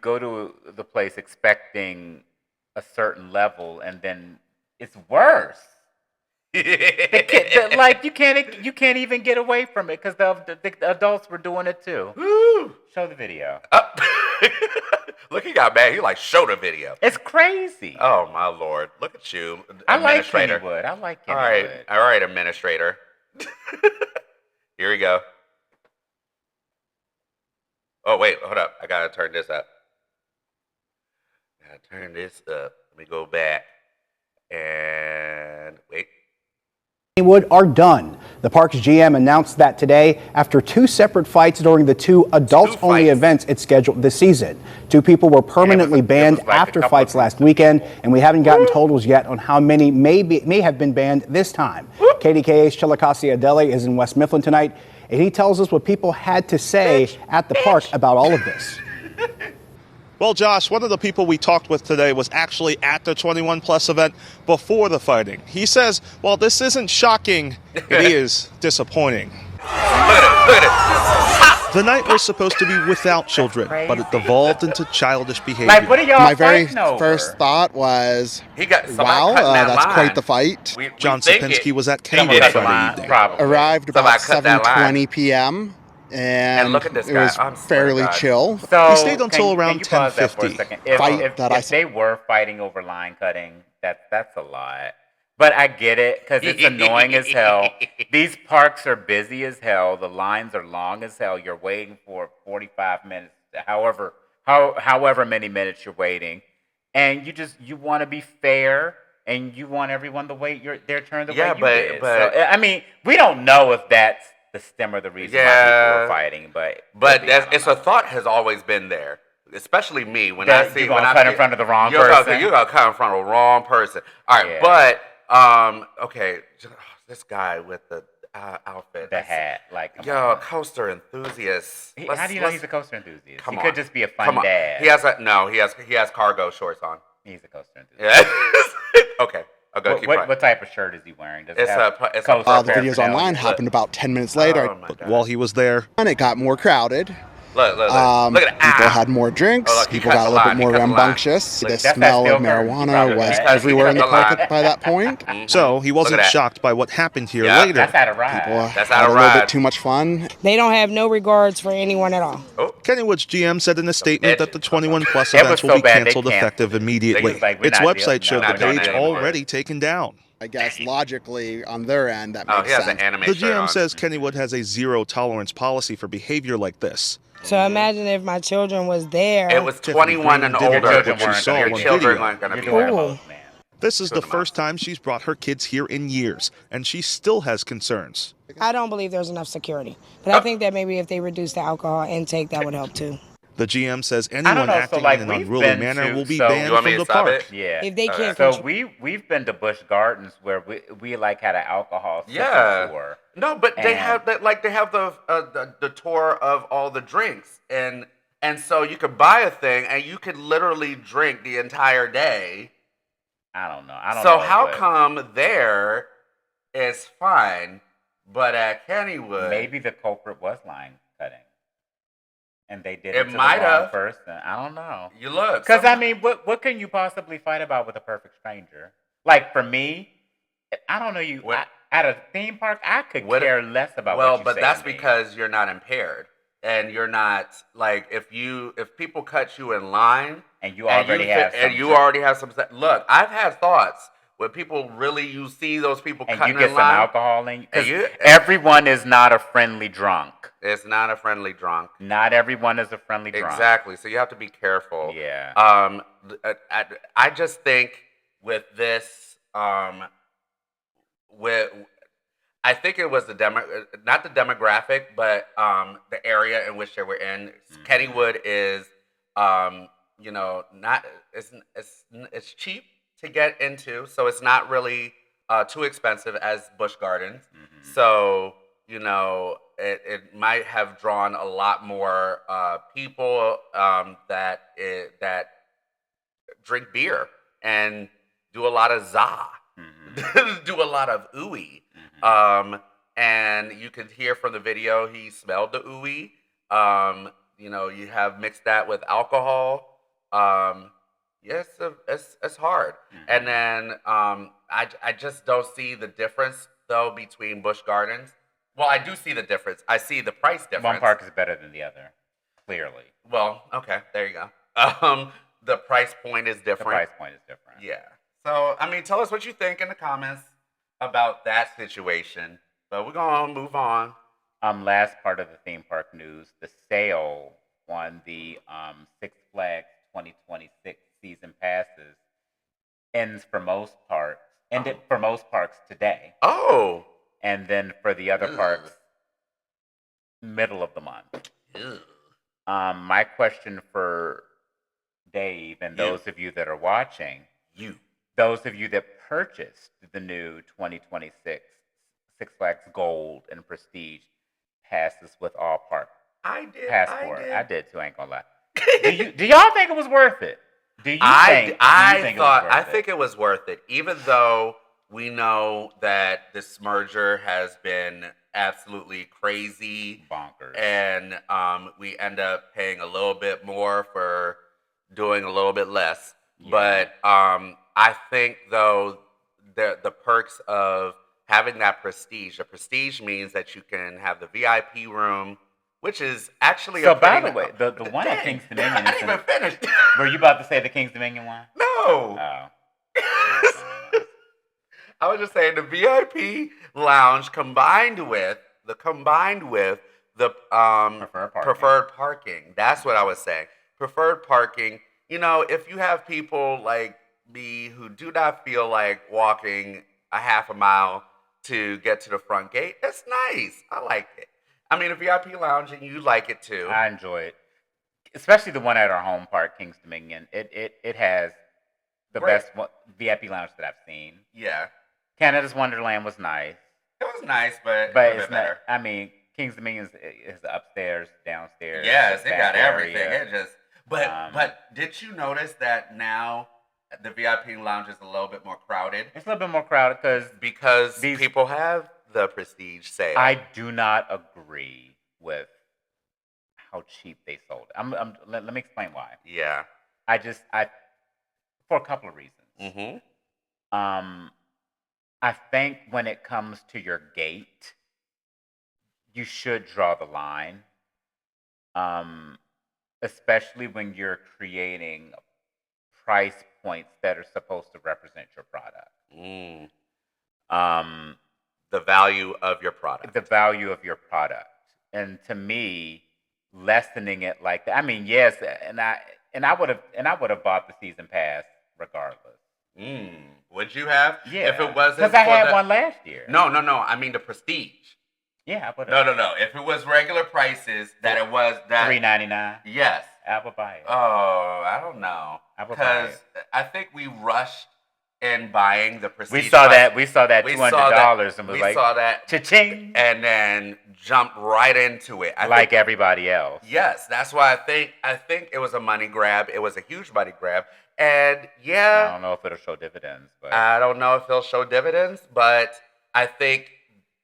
go to the place expecting a certain level, and then it's worse. Like you can't even get away from it because the adults were doing it too. Woo. Show the video. Look, he got mad. He like showed a video. It's crazy. Oh my lord! Look at you, I like administrator. Kennywood. I like Kennywood. All right, administrator. Here we go. Oh wait, hold up. I gotta turn this up. Let me go back and wait. Wood are done. The park's GM announced that today after two separate fights during the two adults-only events it scheduled this season. Two people were permanently banned after fights last weekend, and we haven't gotten totals yet on how many may have been banned this time. KDKA's Chillicothe Adeli is in West Mifflin tonight, and he tells us what people had to say at the park about all of this. Well, Josh, one of the people we talked with today was actually at the 21 Plus event before the fighting. He says, while this isn't shocking, it is disappointing. Look at it. The night was supposed to be without children, but it devolved into childish behavior. Like, what are y'all My very fighting over? first thought was, wow, that's quite the fight. John Sapinski was at Kennywood Kennywood Sunday evening. Probably. Arrived about 7:20 p.m. And look at this it guy. was fairly chill. So He stayed until around 10:50. 10:50. If they were fighting over line cutting, that's a lot. But I get it because it's annoying as hell. These parks are busy as hell. The lines are long as hell. You're waiting for 45 minutes, however many minutes you're waiting, and you want to be fair. And you want everyone to wait their turn the way you did. But so, I mean, we don't know if that's the stem or the reason why people are fighting, but it's a thought has always been there, especially me when that I see you're gonna cut in front of the wrong person. You're gonna cut in front of the wrong person. All right, okay, this guy with the outfit, the hat, like coaster enthusiast. How do you know he's a coaster enthusiast? He could just be a fun dad. He has cargo shorts on. He's a coaster enthusiast. Yeah. Okay. What type of shirt is he wearing? Does it's the videos online happened about 10 minutes later. But while he was there, and it got more crowded. Look at that. People had more drinks. People got a little bit more rambunctious. The smell of marijuana was everywhere in the park by that point. So he wasn't shocked by what happened here later. That's out of ride. People had a little bit too much fun. They don't have no regards for anyone at all. Kennywood's GM said in a statement that the 21 Plus events will be canceled effective immediately. Its website showed the page already taken down. I guess logically on their end that makes he has sense. an anime The shirt GM on. says Kennywood has a zero tolerance policy for behavior like this. So imagine if my children was there. It was 21 and older. Your children weren't going to be there. This is the first time she's brought her kids here in years, and she still has concerns. I don't believe there's enough security. But I think that maybe if they reduce the alcohol intake, that would help too. The GM says anyone acting in an unruly manner will be banned from the park. Yeah. If they can't So we've been to Busch Gardens where we like had an alcohol tour. No, but they have the tour of all the drinks and so you could buy a thing and you could literally drink the entire day. I don't know. So how come there is fine, but at Kennywood maybe the culprit was line cutting. And they did it to the might wrong have. person. I don't know. You look. Because, I mean, what can you possibly fight about with a perfect stranger? Like, for me, I don't know at a theme park, I could care less about what you say. Well, but that's because you're not impaired. And you're not, like, if people cut you in line. And you already have some. Look, I've had thoughts When people really, you see those people And cutting you get in some line. alcohol in you. Because everyone is not a friendly drunk. It's not a friendly drunk. Not everyone is a friendly drunk. Exactly. So you have to be careful. Yeah. I just think with this, with I think it was not the demographic, but the area in which they were in. Kennywood is, not it's cheap to get into, so it's not really too expensive as Busch Gardens. So it might have drawn a lot more people that drink beer and do a lot of za, do a lot of ooey. And you could hear from the video he smelled the ooey. You have mixed that with alcohol. Yes, it's hard. And then I just don't see the difference though between Busch Gardens. Well, I do see the difference. I see the price difference. One park is better than the other, clearly. Well, okay, there you go. The price point is different. The price point is different. Yeah. So, I mean, tell us what you think in the comments about that situation. But we're going to move on. Last part of the theme park news, the sale on the Six Flags 2026 season passes ends for most parks. Ended for most parks today. Oh. And then for the other parks, middle of the month. My question for Dave and those of you that are watching, those of you that purchased the new 2026 Six Flags Gold and Prestige passes with all park passport. I did too. I ain't gonna lie. Do y'all think it was worth it? I think it was worth it, even though we know that this merger has been absolutely crazy, bonkers, and we end up paying a little bit more for doing a little bit less. Yeah. But I think though the perks of having that prestige. The prestige means that you can have the VIP room, which is actually by the way, the one at King's Dominion. I didn't even finish. Were you about to say the King's Dominion one? No. Oh. I was just saying the VIP lounge combined with the preferred parking. That's what I was saying. Preferred parking. If you have people like me who do not feel like walking a half a mile to get to the front gate, it's nice. I like it. I mean, a VIP lounge, and you like it too. I enjoy it, especially the one at our home park, Kings Dominion. It has the best VIP lounge that I've seen. Yeah, Canada's Wonderland was nice. It was nice, but it's better. I mean, Kings Dominion is upstairs, downstairs. Yes, it got everything. It just, but did you notice that now the VIP lounge is a little bit more crowded? It's a little bit more crowded because people have the prestige sale. I do not agree with how cheap they sold it. Let me explain why. Yeah. I for a couple of reasons. Mm-hmm. I think when it comes to your gate, you should draw the line. Especially when you're creating price points that are supposed to represent your product. The value of your product. The value of your product. And to me, lessening it like that. I mean, yes, and I would have bought the season pass regardless. Would you have? Yeah. If it wasn't, because I had one last year. No. I mean the prestige. Yeah, I would have. No. If it was regular prices, that it was that $3.99. Yes, I would buy it. Oh, I don't know. Because I think we rushed in buying the prestige. We saw that $200 and was like, saw that cha-ching, and then jumped right into it. I think everybody else. Yes, that's why I think it was a money grab. It was a huge money grab. And yeah, I don't know if it'll show dividends, but I think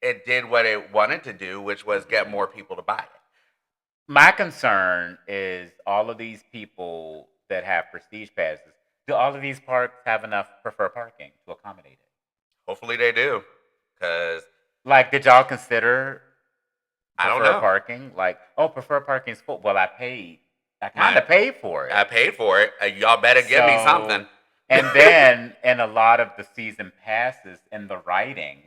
it did what it wanted to do, which was get more people to buy it. My concern is all of these people that have prestige passes. Do all of these parks have enough preferred parking to accommodate it? Hopefully they do, because did y'all consider preferred parking? Preferred parking is full. Well, I kind of paid for it. I paid for it. Y'all better give me something. And then in a lot of the season passes in the writing,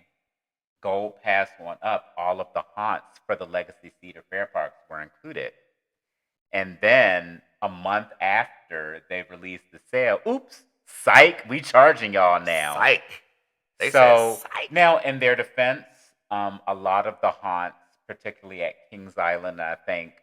Gold Pass one up, all of the haunts for the Legacy Cedar Fair parks were included. And then a month after they released the sale, oops, psych, we charging y'all now. Psych. They so said psych. Now, in their defense, a lot of the haunts, particularly at Kings Island, I think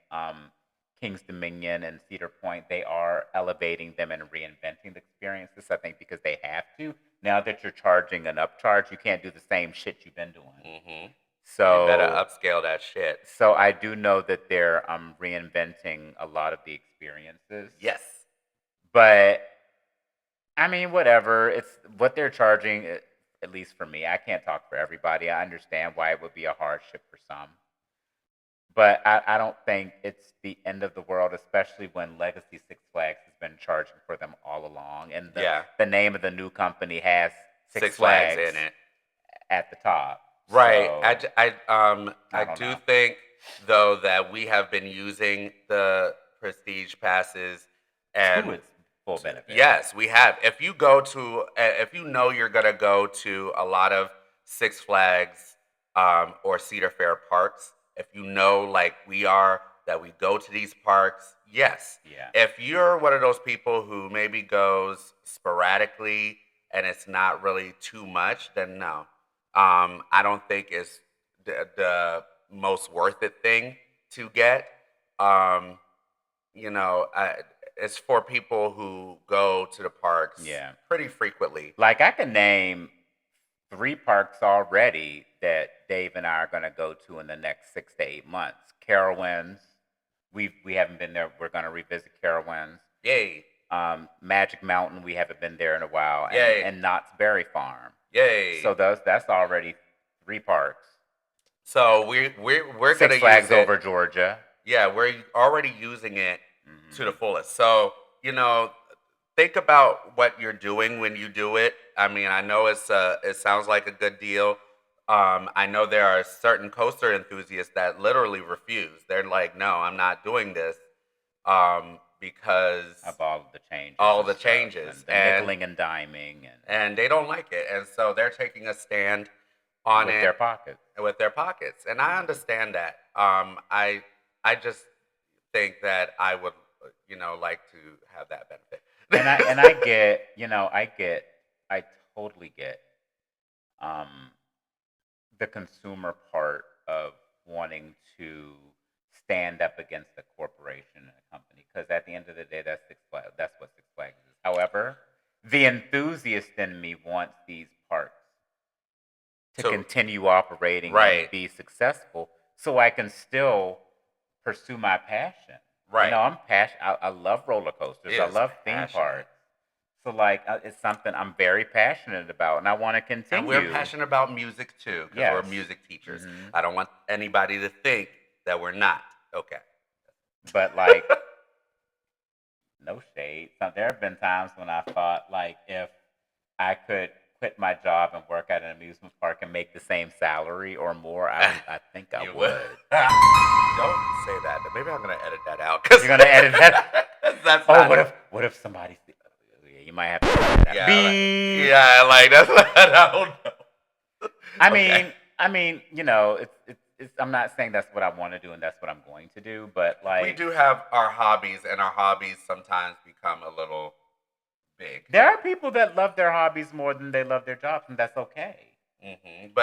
King's Dominion and Cedar Point, they are elevating them and reinventing the experiences, I think, because they have to. Now that you're charging an upcharge, you can't do the same shit you've been doing. Mm-hmm. So you better upscale that shit. So I do know that they're reinventing a lot of the experiences. Yes. But, I mean, whatever. It's what they're charging, at least for me. I can't talk for everybody. I understand why it would be a hardship for some. But I don't think it's the end of the world, especially when Legacy Six Flags has been charging for them all along. And the name of the new company has Six Flags in it at the top. Right. So, I do think, though, that we have been using the Prestige passes and to its full benefit. Yes, we have. If you know you're gonna go to a lot of Six Flags or Cedar Fair parks, if you know, like we are, that we go to these parks, yes. Yeah. If you're one of those people who maybe goes sporadically and it's not really too much, then no. I don't think it's the most worth it thing to get. It's for people who go to the parks pretty frequently. Like I can name 3 parks already that Dave and I are going to go to in the next 6 to 8 months. Carowinds, we haven't been there. We're going to revisit Carowinds. Yay. Magic Mountain, we haven't been there in a while. Yay. And Knott's Berry Farm. Yay! So that's already 3 parks. So we're gonna Six Flags over Georgia. Yeah, we're already using it to the fullest. So think about what you're doing when you do it. I mean, I know it sounds like a good deal. I know there are certain coaster enthusiasts that literally refuse. They're like, no, I'm not doing this. Because of all the changes, and nickeling and diming, and they don't like it, and so they're taking a stand on with it their pockets, and I understand that. I just think that I would like to have that benefit, and I get I totally get the consumer part of wanting to stand up against a corporation and a company, because at the end of the day, that's what Six Flags is. However, the enthusiast in me wants these parks to continue operating and be successful, so I can still pursue my passion. Right. I'm passionate. I love roller coasters. I love theme parks. So, it's something I'm very passionate about, and I want to continue. And we're passionate about music, too, because we're music teachers. Mm-hmm. I don't want anybody to think that we're not. Okay. But, no shade. So there have been times when I thought, if I could quit my job and work at an amusement park and make the same salary or more, I think I would. Don't say that. Maybe I'm going to edit that out. You're going to edit that? That's not what if somebody... You might have to edit that. That's what I don't know. I mean, it's I'm not saying that's what I want to do and that's what I'm going to do, but we do have our hobbies, and our hobbies sometimes become a little big. There are people that love their hobbies more than they love their jobs, and that's okay. Mm-hmm.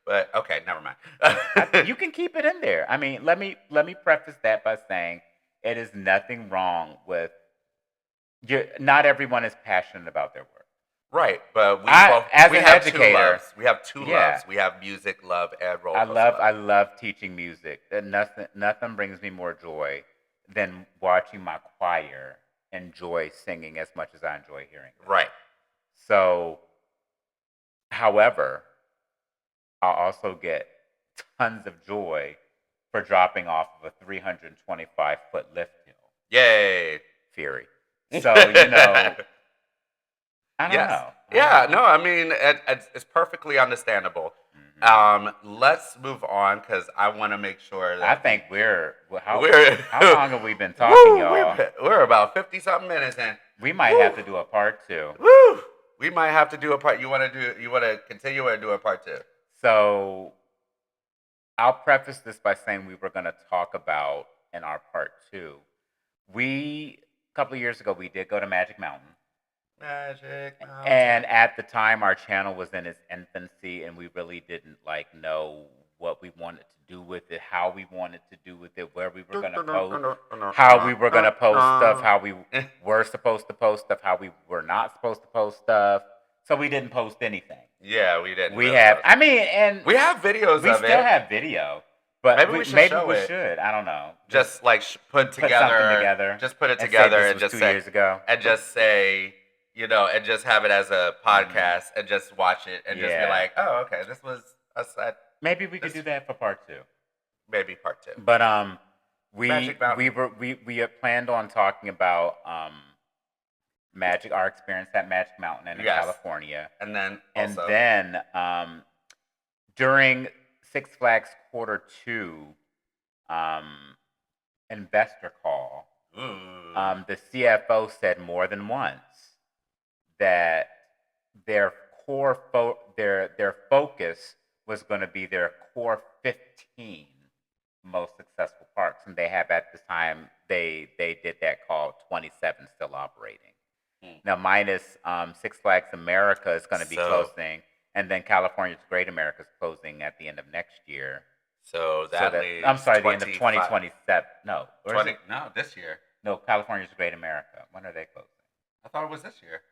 But okay, never mind. You can keep it in there. I mean, let me preface that by saying it is nothing wrong with not everyone is passionate about their work. Right, but we have two loves. We have two loves. We have music love and roller coaster love. I love teaching music. Nothing brings me more joy than watching my choir enjoy singing as much as I enjoy hearing them. Right. So, however, I also get tons of joy for dropping off of a 325-foot lift hill. Yay! Theory. So, I don't know. Yeah, no, I mean, it's perfectly understandable. Mm-hmm. Let's move on, because I want to make sure that... I think how long have we been talking, y'all? We're about 50-something minutes in. We might have to do a part 2. Woo! We might have to do a part. You want to continue or do a part 2? So I'll preface this by saying we were going to talk about in our part 2. A couple of years ago, we did go to Magic Mountain. Magic Mountain. And at the time, our channel was in its infancy, and we really didn't know what we wanted to do with it, how we wanted to do with it, where we were going to post, how we were going to post stuff, how we were supposed to post stuff, how we were not supposed to post stuff. So we didn't post anything. Yeah, we didn't. We have, and we have videos of it. We still have video, but maybe we should. I don't know. Just put something together. Just put it together and just 2 years ago. And just say, and just have it as a podcast and just watch it and just be like, oh, okay, this was us at. Maybe we could do that for part 2. Maybe part 2. But we had planned on talking about our experience at Magic Mountain and in California, and then during Six Flags Q2 investor call, the CFO said more than once that their focus was going to be their core 15 most successful parks, and they have at this time they did that call 27 still operating. Now minus Six Flags America is going to be closing, and then California's Great America is closing at the end of next year. So that leaves I'm sorry, the end of 2027. No, no, this year. No, California's Great America. When are they closing? I thought it was this year.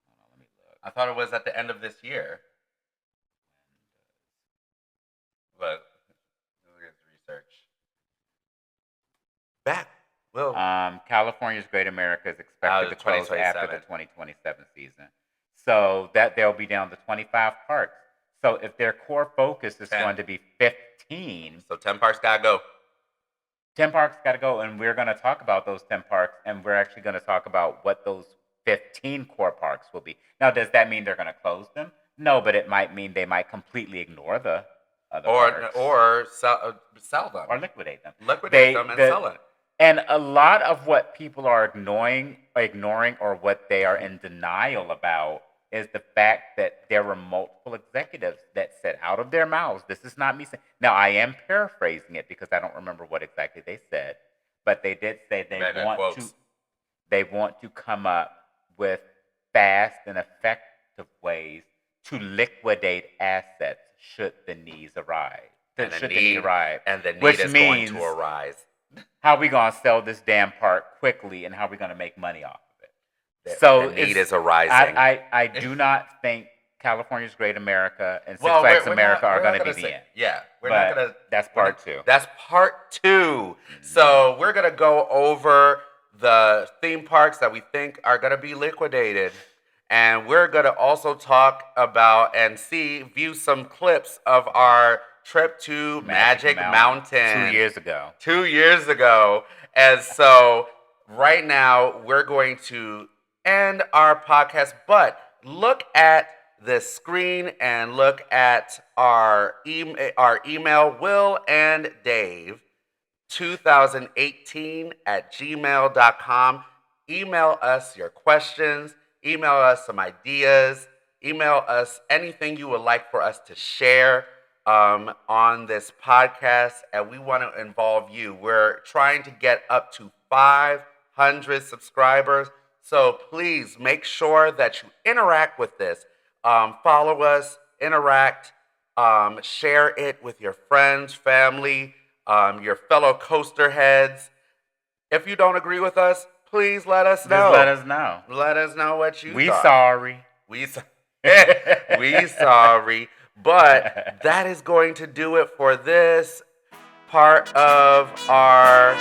Hold on, let me look. I thought it was at the end of this year. But research. Back. Well, California's Great America is expected to close after the 2027 season. So that they'll be down to 25 parks. So if their core focus is going to be 15. So 10 parks got to go. 10 parks got to go. And we're going to talk about those 10 parks. And we're actually going to talk about what those 15 core parks will be. Now, does that mean they're going to close them? No, but it might mean they might completely ignore the other parks. Or sell them. Or liquidate them. Liquidate them and sell it. And a lot of what people are ignoring or what they are in denial about is the fact that there were multiple executives that said out of their mouths, this is not me saying. Now, I am paraphrasing it because I don't remember what exactly they said, but they did say they want to come up with fast and effective ways to liquidate assets should the needs arise. And the need is going to arise. How are we going to sell this damn park quickly, and how are we going to make money off of it? The need is arising. I do not think California's Great America and Six Flags America are going to be the end. Yeah, we're not going to. That's part 2. That's part 2. Mm-hmm. So we're going to go over the theme parks that we think are going to be liquidated. And we're going to also talk about and view some clips of our trip to Magic Mountain 2 years ago. 2 years ago. And so right now we're going to end our podcast, but look at the screen and look at our email, Will and Dave 2018 at gmail.com. Email us your questions. Email us some ideas. Email us anything you would like for us to share on this podcast, and we want to involve you. We're trying to get up to 500 subscribers, so please make sure that you interact with this. Follow us, interact, share it with your friends, family, your fellow coaster heads. If you don't agree with us, please let us know. Just let us know. Let us know what you thought. We sorry. But that is going to do it for this part of our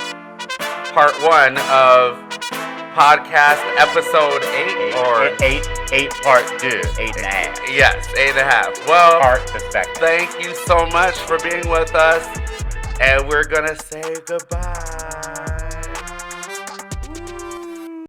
part 1 of podcast episode 8 or 8 part 2, 8.5. Yes, 8.5. Well, part the second. Thank you so much for being with us, and we're gonna say goodbye.